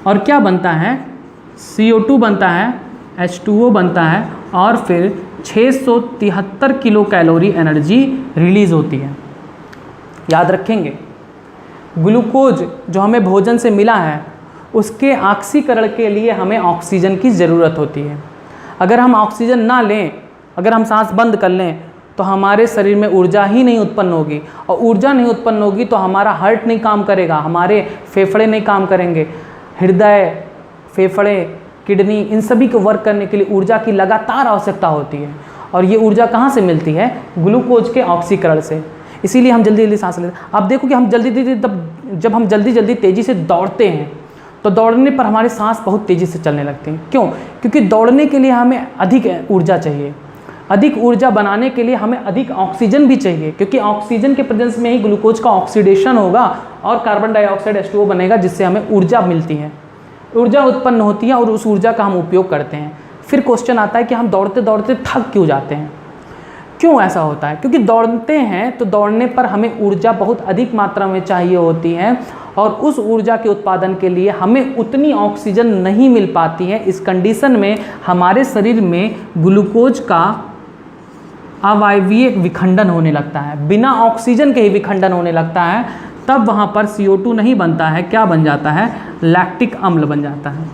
Speaker 1: और क्या बनता है? CO2 बनता है, H2O बनता है और फिर 673 किलो कैलोरी एनर्जी रिलीज होती है। याद रखेंगे, ग्लूकोज जो हमें भोजन से मिला है उसके ऑक्सीकरण के लिए हमें ऑक्सीजन की ज़रूरत होती है। अगर हम ऑक्सीजन ना लें, अगर हम सांस बंद कर लें तो हमारे शरीर में ऊर्जा ही नहीं उत्पन्न होगी, और ऊर्जा नहीं उत्पन्न होगी तो हमारा हार्ट नहीं काम करेगा, हमारे फेफड़े नहीं काम करेंगे। हृदय, फेफड़े, किडनी, इन सभी को वर्क करने के लिए ऊर्जा की लगातार आवश्यकता होती है। और ये ऊर्जा कहाँ से मिलती है? ग्लूकोज के ऑक्सीकरण से। इसीलिए हम जल्दी जल्दी सांस लेते हैं। आप देखो कि हम जब हम जल्दी तेज़ी से दौड़ते हैं तो दौड़ने पर हमारी सांस बहुत तेज़ी से चलने लगती है। क्यों? क्योंकि दौड़ने के लिए हमें अधिक ऊर्जा चाहिए। अधिक ऊर्जा बनाने के लिए हमें अधिक ऑक्सीजन भी चाहिए, क्योंकि ऑक्सीजन के प्रेजेंस में ही ग्लूकोज का ऑक्सीडेशन होगा और कार्बन डाइऑक्साइड H2O बनेगा, जिससे हमें ऊर्जा मिलती है, ऊर्जा उत्पन्न होती है और उस ऊर्जा का हम उपयोग करते हैं। फिर क्वेश्चन आता है कि हम दौड़ते दौड़ते थक क्यों जाते हैं? क्यों ऐसा होता है? क्योंकि दौड़ते हैं तो दौड़ने पर हमें ऊर्जा बहुत अधिक मात्रा में चाहिए होती है और उस ऊर्जा के उत्पादन के लिए हमें उतनी ऑक्सीजन नहीं मिल पाती है। इस कंडीशन में हमारे शरीर में ग्लूकोज का अवायवीय विखंडन होने लगता है, बिना ऑक्सीजन के ही विखंडन होने लगता है। तब वहाँ पर CO2 नहीं बनता है, क्या बन जाता है? लैक्टिक अम्ल बन जाता है।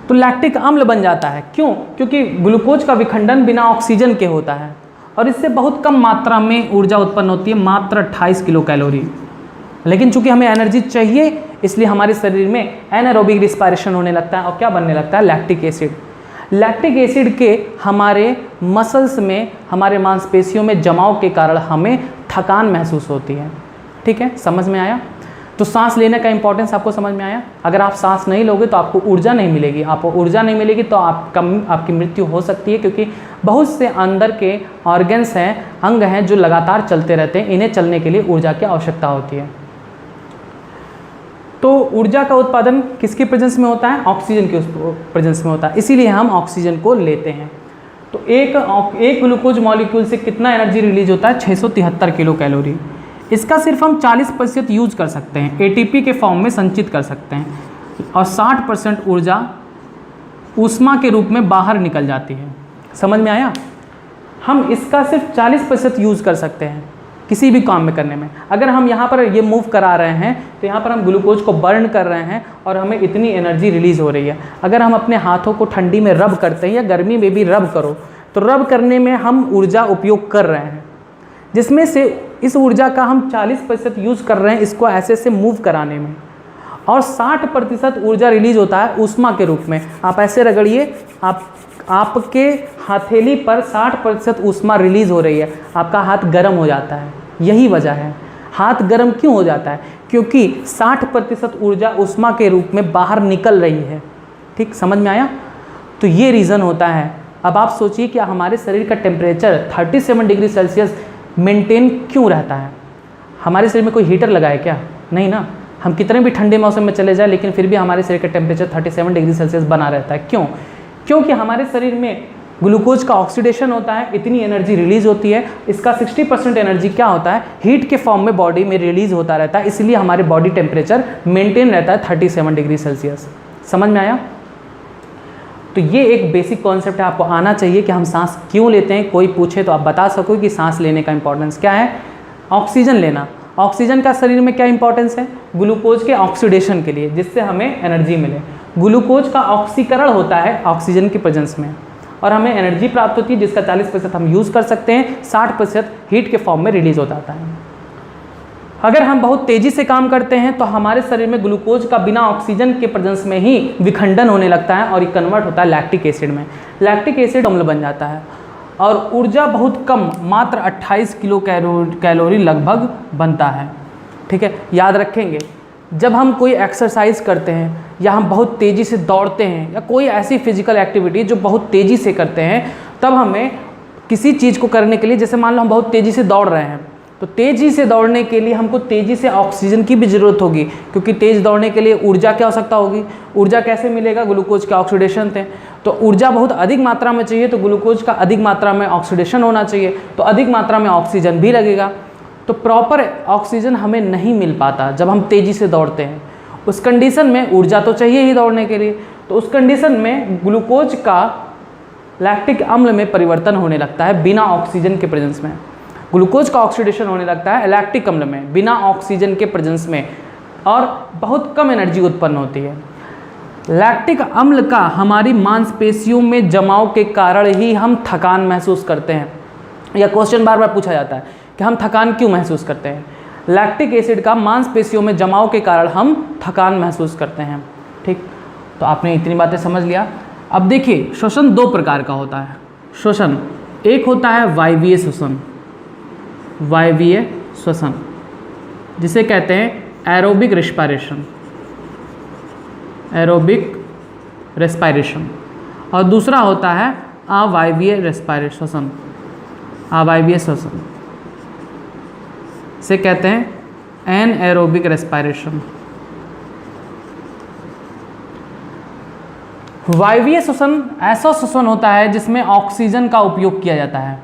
Speaker 1: तो लैक्टिक अम्ल बन जाता है क्यों? क्योंकि ग्लूकोज का विखंडन बिना ऑक्सीजन के होता है और इससे बहुत कम मात्रा में ऊर्जा उत्पन्न होती है, मात्र 28 किलो कैलोरी। लेकिन चूंकि हमें एनर्जी चाहिए इसलिए हमारे शरीर में एनारोबिक रिस्पायरेशन होने लगता है और क्या बनने लगता है? Lactic acid. लैक्टिक एसिड के हमारे मसल्स में, हमारे मांसपेशियों में जमाव के कारण हमें थकान महसूस होती है। ठीक है, समझ में आया? तो सांस लेने का इंपॉर्टेंस आपको समझ में आया? अगर आप सांस नहीं लोगे तो आपको ऊर्जा नहीं मिलेगी, आपको ऊर्जा नहीं मिलेगी तो आपकी मृत्यु हो सकती है, क्योंकि बहुत से अंदर के ऑर्गन्स हैं, अंग हैं जो लगातार चलते रहते हैं, इन्हें चलने के लिए ऊर्जा की आवश्यकता होती है। तो ऊर्जा का उत्पादन किसकी प्रेजेंस में होता है? ऑक्सीजन के प्रेजेंस में होता है, इसीलिए हम ऑक्सीजन को लेते हैं। तो एक ग्लूकोज मॉलिक्यूल से कितना एनर्जी रिलीज होता है? 673 किलो कैलोरी। इसका सिर्फ हम 40% यूज कर सकते हैं, ATP के फॉर्म में संचित कर सकते हैं और 60% ऊर्जा ऊष्मा के रूप में बाहर निकल जाती है। समझ में आया? हम इसका सिर्फ 40% यूज़ कर सकते हैं किसी भी काम में करने में। अगर हम यहाँ पर ये मूव करा रहे हैं तो यहाँ पर हम ग्लूकोज को बर्न कर रहे हैं और हमें इतनी एनर्जी रिलीज़ हो रही है। अगर हम अपने हाथों को ठंडी में रब करते हैं या गर्मी में भी रब करो तो रब करने में हम ऊर्जा उपयोग कर रहे हैं, जिसमें से इस ऊर्जा का हम 40% यूज़ कर रहे हैं इसको ऐसे से मूव कराने में, और 60% ऊर्जा रिलीज होता है ऊष्मा के रूप में। आप ऐसे रगड़िए, आपके हथेली पर 60% ऊष्मा रिलीज़ हो रही है, आपका हाथ गर्म हो जाता है। यही वजह है। हाथ गर्म क्यों हो जाता है? क्योंकि 60% ऊर्जा ऊष्मा के रूप में बाहर निकल रही है। ठीक, समझ में आया? तो ये रीज़न होता है। अब आप सोचिए कि हमारे शरीर का टेम्परेचर 37 डिग्री सेल्सियस मेंटेन क्यों रहता है? हमारे शरीर में कोई हीटर लगा है क्या? नहीं ना। हम कितने भी ठंडे मौसम में चले जाएं लेकिन फिर भी हमारे शरीर का टेम्परेचर 37 डिग्री सेल्सियस बना रहता है। क्यों? क्योंकि हमारे शरीर में ग्लूकोज का ऑक्सीडेशन होता है, इतनी एनर्जी रिलीज होती है। इसका 60% एनर्जी क्या होता है? हीट के फॉर्म में बॉडी में रिलीज होता रहता है, इसलिए हमारे बॉडी टेम्परेचर मेंटेन रहता है 37 डिग्री सेल्सियस। समझ में आया? तो ये एक बेसिक कॉन्सेप्ट है, आपको आना चाहिए कि हम सांस क्यों लेते हैं। कोई पूछे तो आप बता सको कि सांस लेने का इंपॉर्टेंस क्या है। ऑक्सीजन लेना, ऑक्सीजन का शरीर में क्या इंपॉर्टेंस है? ग्लूकोज के ऑक्सीडेशन के लिए, जिससे हमें एनर्जी मिले। ग्लूकोज का ऑक्सीकरण होता है ऑक्सीजन की प्रेजेंस में और हमें एनर्जी प्राप्त होती है, जिसका 40% हम यूज़ कर सकते हैं, 60% हीट के फॉर्म में रिलीज होता है। अगर हम बहुत तेज़ी से काम करते हैं तो हमारे शरीर में ग्लूकोज का बिना ऑक्सीजन के प्रेजेंस में ही विखंडन होने लगता है और ये कन्वर्ट होता है लैक्टिक एसिड में। लैक्टिक एसिड अम्ल बन जाता है और ऊर्जा बहुत कम, मात्र 28 किलो कैलोरी लगभग बनता है। ठीक है, याद रखेंगे। जब हम कोई एक्सरसाइज करते हैं या हम बहुत तेज़ी से दौड़ते हैं या कोई ऐसी फिजिकल एक्टिविटी जो बहुत तेज़ी से करते हैं, तब हमें किसी चीज़ को करने के लिए, जैसे मान लो हम बहुत तेज़ी से दौड़ रहे हैं, तो तेज़ी से दौड़ने के लिए हमको तेज़ी से ऑक्सीजन की भी ज़रूरत होगी, क्योंकि तेज़ दौड़ने के लिए ऊर्जा की आवश्यकता होगी। ऊर्जा कैसे मिलेगा? ग्लूकोज के ऑक्सीडेशन थे, तो ऊर्जा बहुत अधिक मात्रा में चाहिए, तो ग्लूकोज का अधिक मात्रा में ऑक्सीडेशन होना चाहिए, तो अधिक मात्रा में ऑक्सीजन भी लगेगा। तो प्रॉपर ऑक्सीजन हमें नहीं मिल पाता जब हम तेज़ी से दौड़ते हैं। उस कंडीशन में ऊर्जा तो चाहिए ही दौड़ने के लिए, तो उस कंडीशन में ग्लूकोज का लैक्टिक अम्ल में परिवर्तन होने लगता है बिना ऑक्सीजन के प्रेजेंस में। ग्लूकोज का ऑक्सीडेशन होने लगता है लैक्टिक अम्ल में बिना ऑक्सीजन के प्रेजेंस में और बहुत कम एनर्जी उत्पन्न होती है। लैक्टिक अम्ल का हमारी मांसपेशियों में जमाव के कारण ही हम थकान महसूस करते हैं। यह क्वेश्चन बार बार पूछा जाता है कि हम थकान क्यों महसूस करते हैं? लैक्टिक एसिड का मांसपेशियों में जमाव के कारण हम थकान महसूस करते हैं। ठीक, तो आपने इतनी बातें समझ लिया। अब देखिए, श्वसन दो प्रकार का होता है। श्वसन एक होता है वायवीय श्वसन, वायवीय श्वसन जिसे कहते हैं एरोबिक रेस्पिरेशन, एरोबिक रेस्पिरेशन, और दूसरा होता है अवायवीय रेस्पिरेशन, अवायवीय श्वसन से कहते हैं एनएरोबिक रेस्पिरेशन। वायवीय श्वसन ऐसा श्वसन होता है जिसमें ऑक्सीजन का उपयोग किया जाता है।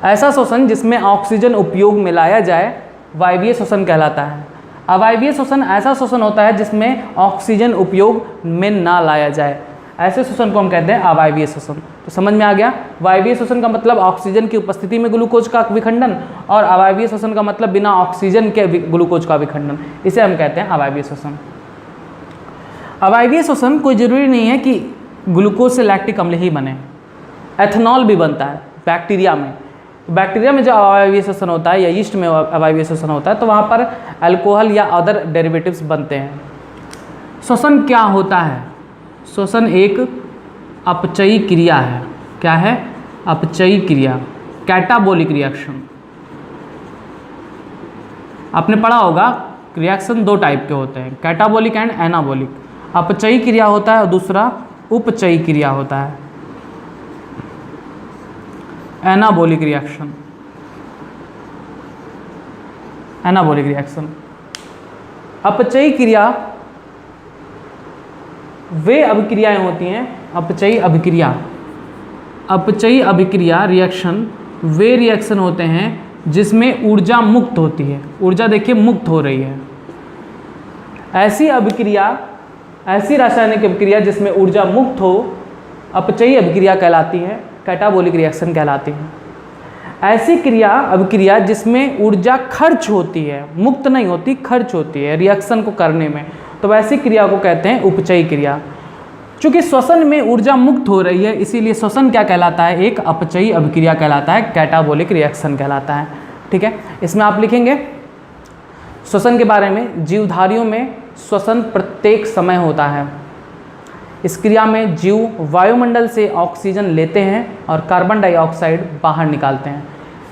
Speaker 1: ऐसा श्वसन जिसमें ऑक्सीजन उपयोग में लाया जाए वायवीय श्वसन कहलाता है। अवायवीय श्वसन ऐसा श्वसन होता है जिसमें ऑक्सीजन उपयोग में ना लाया जाए, ऐसे श्वसन को हम कहते हैं अवायवीय श्वसन। तो समझ में आ गया, वायवीय श्वसन का मतलब ऑक्सीजन की उपस्थिति में ग्लूकोज का विखंडन और अवायवीय श्वसन का मतलब बिना ऑक्सीजन के ग्लूकोज का विखंडन, इसे हम कहते हैं अवायवीय श्वसन। अवायवीय श्वसन कोई ज़रूरी नहीं है कि ग्लूकोज से लैक्टिक अम्ल ही बने, एथनॉल भी बनता है बैक्टीरिया में। बैक्टीरिया में जो अवायवीय श्वसन होता है या यीस्ट में अवायवीय श्वसन होता है तो वहाँ पर अल्कोहल या अदर डेरिवेटिव्स बनते हैं। श्वसन क्या होता है? श्वसन एक अपचयी क्रिया है। क्या है? अपचयी क्रिया, कैटाबोलिक रिएक्शन। आपने पढ़ा होगा रिएक्शन दो टाइप के होते हैं, कैटाबोलिक एंड एनाबोलिक। अपचयी क्रिया होता है और दूसरा उपचयी क्रिया होता है, एनाबोलिक रिएक्शन। एनाबोलिक रिएक्शन, अपचयी क्रिया वे अभिक्रियाएं होती हैं, अपचयी अभिक्रिया, अपचयी अभिक्रिया रिएक्शन वे रिएक्शन होते हैं जिसमें ऊर्जा मुक्त होती है। ऊर्जा देखिए मुक्त हो रही है। ऐसी अभिक्रिया, ऐसी रासायनिक अभिक्रिया जिसमें ऊर्जा मुक्त हो अपचयी अभिक्रिया कहलाती है, कैटाबोलिक रिएक्शन कहलाती है। ऐसी क्रिया अभिक्रिया जिसमें ऊर्जा खर्च होती है, मुक्त नहीं होती, खर्च होती है रिएक्शन को करने में, तो वैसी क्रिया को कहते हैं उपचयी क्रिया। चूँकि श्वसन में ऊर्जा मुक्त हो रही है इसीलिए श्वसन क्या कहलाता है? एक अपचयी अभिक्रिया कहलाता है, कैटाबोलिक रिएक्शन कहलाता है। ठीक है, इसमें आप लिखेंगे श्वसन के बारे में, जीवधारियों में श्वसन प्रत्येक समय होता है। इस क्रिया में जीव वायुमंडल से ऑक्सीजन लेते हैं और कार्बन डाइऑक्साइड बाहर निकालते हैं।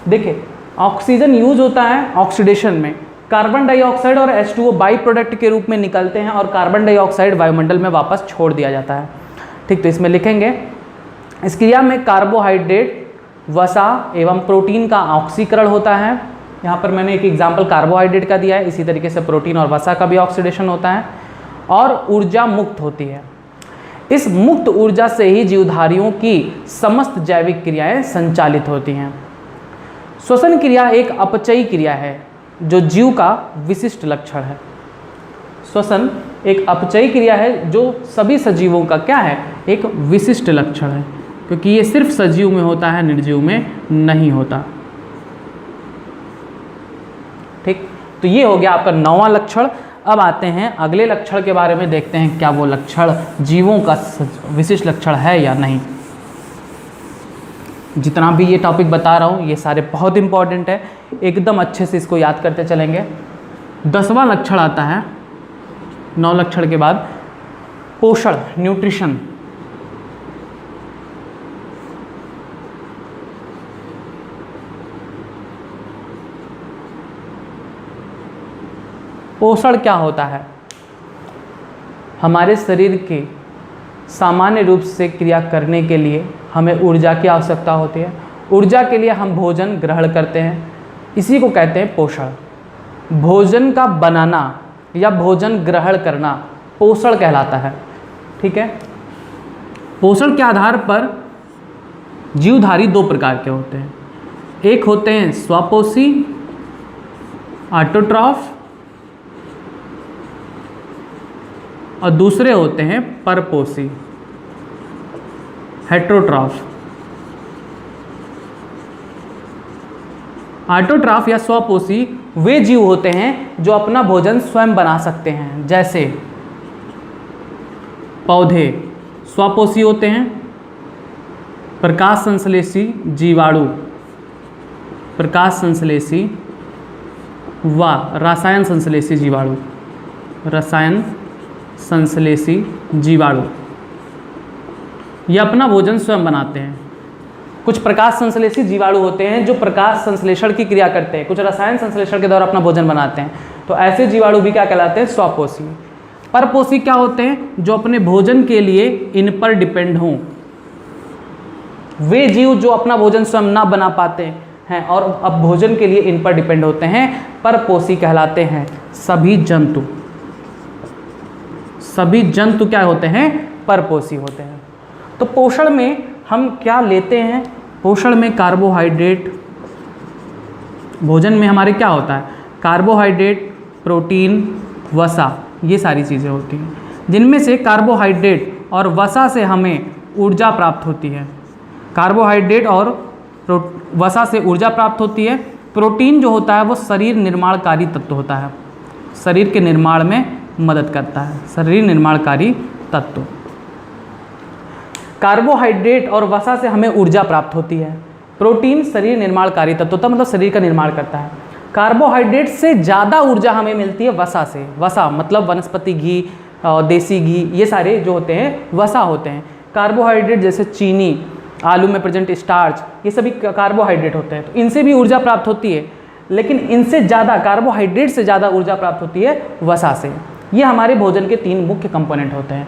Speaker 1: देखिए, ऑक्सीजन यूज होता है ऑक्सीडेशन में, कार्बन डाइऑक्साइड और H2O बाई प्रोडक्ट के रूप में निकलते हैं और कार्बन डाइऑक्साइड वायुमंडल में वापस छोड़ दिया जाता है। ठीक, तो इसमें लिखेंगे इस क्रिया में कार्बोहाइड्रेट, वसा एवं प्रोटीन का ऑक्सीकरण होता है। यहाँ पर मैंने एक एग्जाम्पल कार्बोहाइड्रेट का दिया है, इसी तरीके से प्रोटीन और वसा का भी ऑक्सीडेशन होता है और ऊर्जा मुक्त होती है। इस मुक्त ऊर्जा से ही जीवधारियों की समस्त जैविक क्रियाएं संचालित होती हैं। श्वसन क्रिया एक अपचयी क्रिया है जो जीव का विशिष्ट लक्षण है। श्वसन एक अपचयी क्रिया है जो सभी सजीवों का क्या है, एक विशिष्ट लक्षण है, क्योंकि ये सिर्फ सजीव में होता है, निर्जीव में नहीं होता। ठीक, तो ये हो गया आपका 9वां लक्षण। अब आते हैं अगले लक्षण के बारे में, देखते हैं क्या वो लक्षण जीवों का विशिष्ट लक्षण है या नहीं। जितना भी ये टॉपिक बता रहा हूँ ये सारे बहुत इंपॉर्टेंट है, एकदम अच्छे से इसको याद करते चलेंगे। 10वां लक्षण आता है 9 लक्षण के बाद, पोषण, न्यूट्रिशन। पोषण क्या होता है? हमारे शरीर के सामान्य रूप से क्रिया करने के लिए हमें ऊर्जा की आवश्यकता होती है। ऊर्जा के लिए हम भोजन ग्रहण करते हैं, इसी को कहते हैं पोषण। भोजन का बनाना या भोजन ग्रहण करना पोषण कहलाता है। ठीक है, पोषण के आधार पर जीवधारी 2 प्रकार के होते हैं। एक होते हैं स्वपोषी, ऑटोट्रॉफ, और दूसरे होते हैं परपोषी, हेट्रोट्रॉफ। ऑटोट्रॉफ या स्वपोषी वे जीव होते हैं जो अपना भोजन स्वयं बना सकते हैं, जैसे पौधे स्वपोषी होते हैं, प्रकाश संश्लेषी जीवाणु प्रकाश संश्लेषी व रसायन संश्लेषी जीवाणु रसायन संश्लेषी जीवाणु, ये अपना भोजन स्वयं बनाते हैं। कुछ प्रकाश संश्लेषी जीवाणु होते हैं जो प्रकाश संश्लेषण की क्रिया करते हैं, कुछ रसायन संश्लेषण के द्वारा अपना भोजन बनाते हैं, तो ऐसे जीवाणु भी क्या कहलाते हैं, स्वपोषी। परपोषी क्या होते हैं, जो अपने भोजन के लिए इन पर डिपेंड हों। वे जीव जो अपना भोजन स्वयं ना बना पाते हैं और अब भोजन के लिए इन पर डिपेंड होते हैं, परपोषी कहलाते हैं। सभी जंतु क्या होते हैं, परपोषी होते हैं। तो पोषण में हम क्या लेते हैं, पोषण में कार्बोहाइड्रेट, भोजन में हमारे क्या होता है, कार्बोहाइड्रेट, प्रोटीन, वसा, ये सारी चीज़ें होती हैं, जिनमें से कार्बोहाइड्रेट और वसा से हमें ऊर्जा प्राप्त होती है। कार्बोहाइड्रेट और वसा से ऊर्जा प्राप्त होती है। प्रोटीन जो होता है वो शरीर निर्माणकारी तत्व होता है, शरीर के निर्माण में मदद करता है, शरीर निर्माणकारी तत्व। कार्बोहाइड्रेट और वसा से हमें ऊर्जा प्राप्त होती है। प्रोटीन शरीर निर्माणकारी तत्व होता है, मतलब शरीर का निर्माण करता है। कार्बोहाइड्रेट से ज़्यादा ऊर्जा हमें मिलती है वसा से। वसा मतलब वनस्पति घी, देसी घी, ये सारे जो होते हैं वसा होते हैं। कार्बोहाइड्रेट जैसे चीनी, आलू में प्रेजेंट स्टार्च, ये सभी कार्बोहाइड्रेट होते हैं, तो इनसे भी ऊर्जा प्राप्त होती है, लेकिन इनसे ज़्यादा, कार्बोहाइड्रेट से ज़्यादा ऊर्जा प्राप्त होती है वसा से। ये हमारे भोजन के 3 मुख्य कंपोनेंट होते हैं।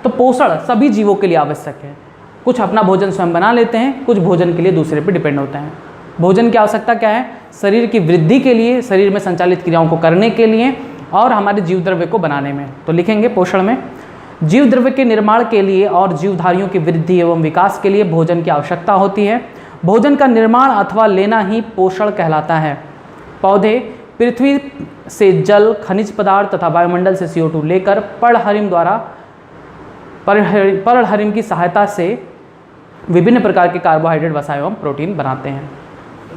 Speaker 1: तो पोषण सभी जीवों के लिए आवश्यक है। कुछ अपना भोजन स्वयं बना लेते हैं, कुछ भोजन के लिए दूसरे पर डिपेंड होते हैं। भोजन की आवश्यकता क्या है, शरीर की वृद्धि के लिए, शरीर में संचालित क्रियाओं को करने के लिए और हमारे जीव द्रव्य को बनाने में। तो लिखेंगे पोषण में जीव द्रव्य के निर्माण के लिए और जीवधारियों की वृद्धि एवं विकास के लिए भोजन की आवश्यकता होती है। भोजन का निर्माण अथवा लेना ही पोषण कहलाता है। पौधे पृथ्वी से जल, खनिज पदार्थ तथा वायुमंडल से CO2 लेकर पर्णहरिम की सहायता से विभिन्न प्रकार के कार्बोहाइड्रेट, वसा एवं प्रोटीन बनाते हैं।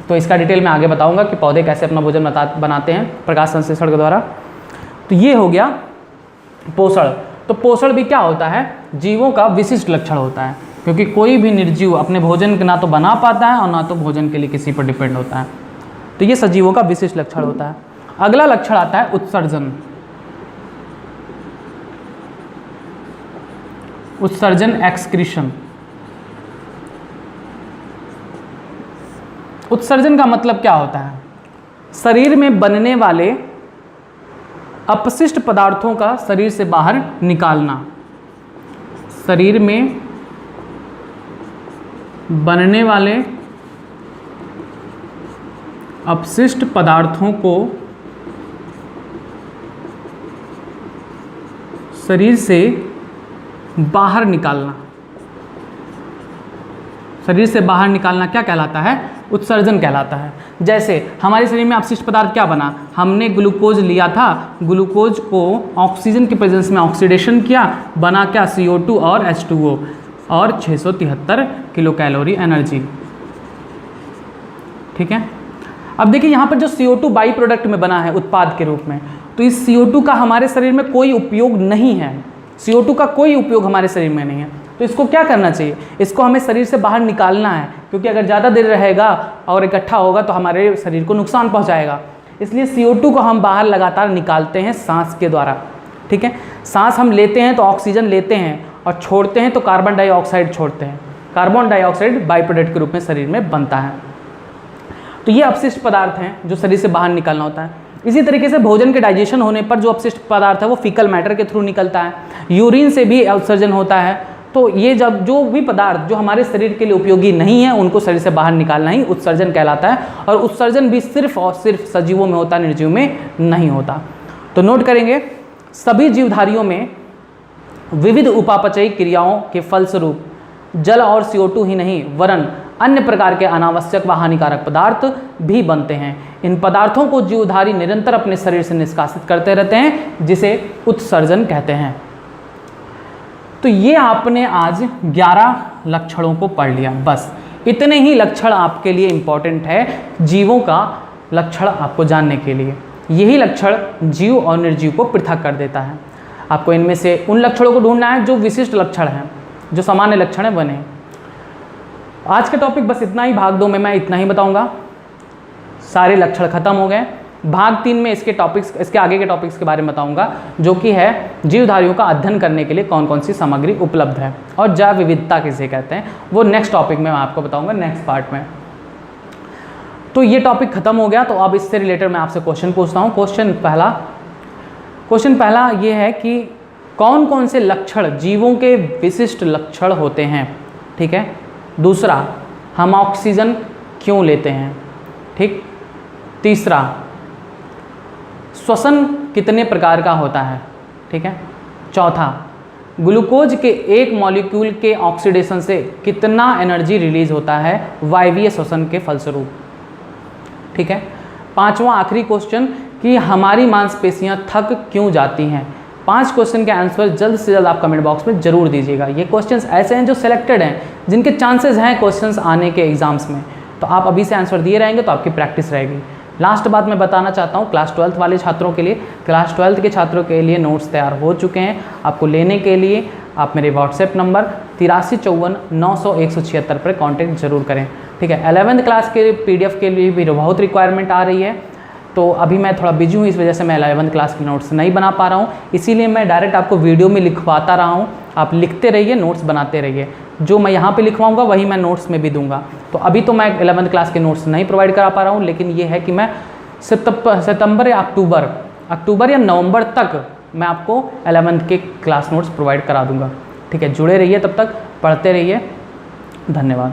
Speaker 1: तो इसका डिटेल मैं आगे बताऊंगा कि पौधे कैसे अपना भोजन बनाते हैं प्रकाश संश्लेषण के द्वारा। तो ये हो गया पोषण। तो पोषण भी क्या होता है, जीवों का विशिष्ट लक्षण होता है, क्योंकि कोई भी निर्जीव अपने भोजन ना तो बना पाता है और ना तो भोजन के लिए किसी पर डिपेंड होता है। तो ये सजीवों का विशिष्ट लक्षण होता है। अगला लक्षण आता है उत्सर्जन। उत्सर्जन, एक्सक्रीशन। उत्सर्जन का मतलब क्या होता है, शरीर में बनने वाले अपशिष्ट पदार्थों का शरीर से बाहर निकालना। शरीर में बनने वाले अपशिष्ट पदार्थों को शरीर से बाहर निकालना, शरीर से बाहर निकालना क्या कहलाता है? उत्सर्जन कहलाता है। जैसे हमारे शरीर में अपशिष्ट पदार्थ क्या बना, हमने ग्लूकोज लिया था, ग्लूकोज को ऑक्सीजन के प्रेजेंस में ऑक्सीडेशन किया, बना क्या? CO2 और H2O और 673 किलो कैलोरी एनर्जी। ठीक है, अब देखिए यहाँ पर जो CO2 बाई प्रोडक्ट में बना है उत्पाद के रूप में, तो इस CO2 का हमारे शरीर में कोई उपयोग नहीं है। CO2 का कोई उपयोग हमारे शरीर में नहीं है, तो इसको क्या करना चाहिए? इसको हमें शरीर से बाहर निकालना है, क्योंकि अगर ज़्यादा देर रहेगा और इकट्ठा होगा तो हमारे शरीर को नुकसान पहुंचाएगा। इसलिए CO2 को हम बाहर लगातार निकालते हैं सांस के द्वारा। ठीक है, सांस हम लेते हैं तो ऑक्सीजन लेते हैं और छोड़ते हैं तो कार्बन डाइऑक्साइड छोड़ते हैं। कार्बन डाइऑक्साइड बाई प्रोडक्ट के रूप में शरीर में बनता है। तो ये अपशिष्ट पदार्थ हैं जो शरीर से बाहर निकालना होता है। इसी तरीके से भोजन के डाइजेशन होने पर जो अपशिष्ट पदार्थ है वो फीकल मैटर के थ्रू निकलता है। यूरिन से भी उत्सर्जन होता है। तो ये जब जो भी पदार्थ जो हमारे शरीर के लिए उपयोगी नहीं है उनको शरीर से बाहर निकालना ही उत्सर्जन कहलाता है। और उत्सर्जन भी सिर्फ और सिर्फ सजीवों में होता है, निर्जीव में नहीं होता। तो नोट करेंगे, सभी जीवधारियों में विविध उपापचयी क्रियाओं के फलस्वरूप जल और CO2 ही नहीं वरन अन्य प्रकार के अनावश्यक व हानिकारक पदार्थ भी बनते हैं। इन पदार्थों को जीवधारी निरंतर अपने शरीर से निष्कासित करते रहते हैं, जिसे उत्सर्जन कहते हैं। तो ये आपने आज 11 लक्षणों को पढ़ लिया। बस इतने ही लक्षण आपके लिए इम्पॉर्टेंट है जीवों का लक्षण आपको जानने के लिए। यही लक्षण जीव और निर्जीव को पृथक कर देता है। आपको इनमें से उन लक्षणों को ढूंढना है जो विशिष्ट लक्षण हैं, जो सामान्य लक्षण है बने। आज का टॉपिक बस इतना ही, भाग 2 में मैं इतना ही बताऊंगा। सारे लक्षण खत्म हो गए। भाग 3 में इसके आगे के टॉपिक्स के बारे में बताऊंगा, जो कि है जीवधारियों का अध्ययन करने के लिए कौन कौन सी सामग्री उपलब्ध है और जैव विविधता किसे कहते हैं, वो नेक्स्ट टॉपिक में मैं आपको बताऊंगा, नेक्स्ट पार्ट में। तो ये टॉपिक खत्म हो गया। तो अब इससे रिलेटेड मैं आपसे क्वेश्चन पूछता हूँ। क्वेश्चन पहला ये है कि कौन कौन से लक्षण जीवों के विशिष्ट लक्षण होते हैं। ठीक है, दूसरा, हम ऑक्सीजन क्यों लेते हैं। ठीक, तीसरा, श्वसन कितने प्रकार का होता है। ठीक है, चौथा, ग्लूकोज के एक मॉलिक्यूल के ऑक्सीडेशन से कितना एनर्जी रिलीज होता है वायवीय श्वसन के फलस्वरूप। ठीक है, पांचवा आखिरी क्वेश्चन कि हमारी मांसपेशियां थक क्यों जाती हैं। 5 क्वेश्चन के आंसर जल्द से जल्द आप कमेंट बॉक्स में जरूर दीजिएगा। ये क्वेश्चंस ऐसे हैं जो सिलेक्टेड हैं, जिनके चांसेस हैं क्वेश्चंस आने के एग्जाम्स में। तो आप अभी से आंसर दिए रहेंगे तो आपकी प्रैक्टिस रहेगी। लास्ट बात मैं बताना चाहता हूँ क्लास 12th वाले छात्रों के लिए, क्लास 12th के छात्रों के लिए नोट्स तैयार हो चुके हैं। आपको लेने के लिए आप मेरे व्हाट्सएप नंबर 83549100 पर कॉन्टैक्ट जरूर करें। ठीक है, 11th क्लास के PDF के लिए भी बहुत रिक्वायरमेंट आ रही है। तो अभी मैं थोड़ा बिजी हूँ, इस वजह से मैं 11th क्लास के नोट्स नहीं बना पा रहा हूँ, इसीलिए मैं डायरेक्ट आपको वीडियो में लिखवाता रहा हूँ। आप लिखते रहिए, नोट्स बनाते रहिए। जो मैं यहाँ पे लिखवाऊँगा वही मैं नोट्स में भी दूंगा। तो अभी तो मैं 11th क्लास के नोट्स नहीं प्रोवाइड करा पा रहा हूँ, लेकिन ये है कि मैं सितंबर या अक्टूबर या नवंबर तक मैं आपको 11th के क्लास नोट्स प्रोवाइड करा दूँगा। ठीक है, जुड़े रहिए, तब तक पढ़ते रहिए। धन्यवाद।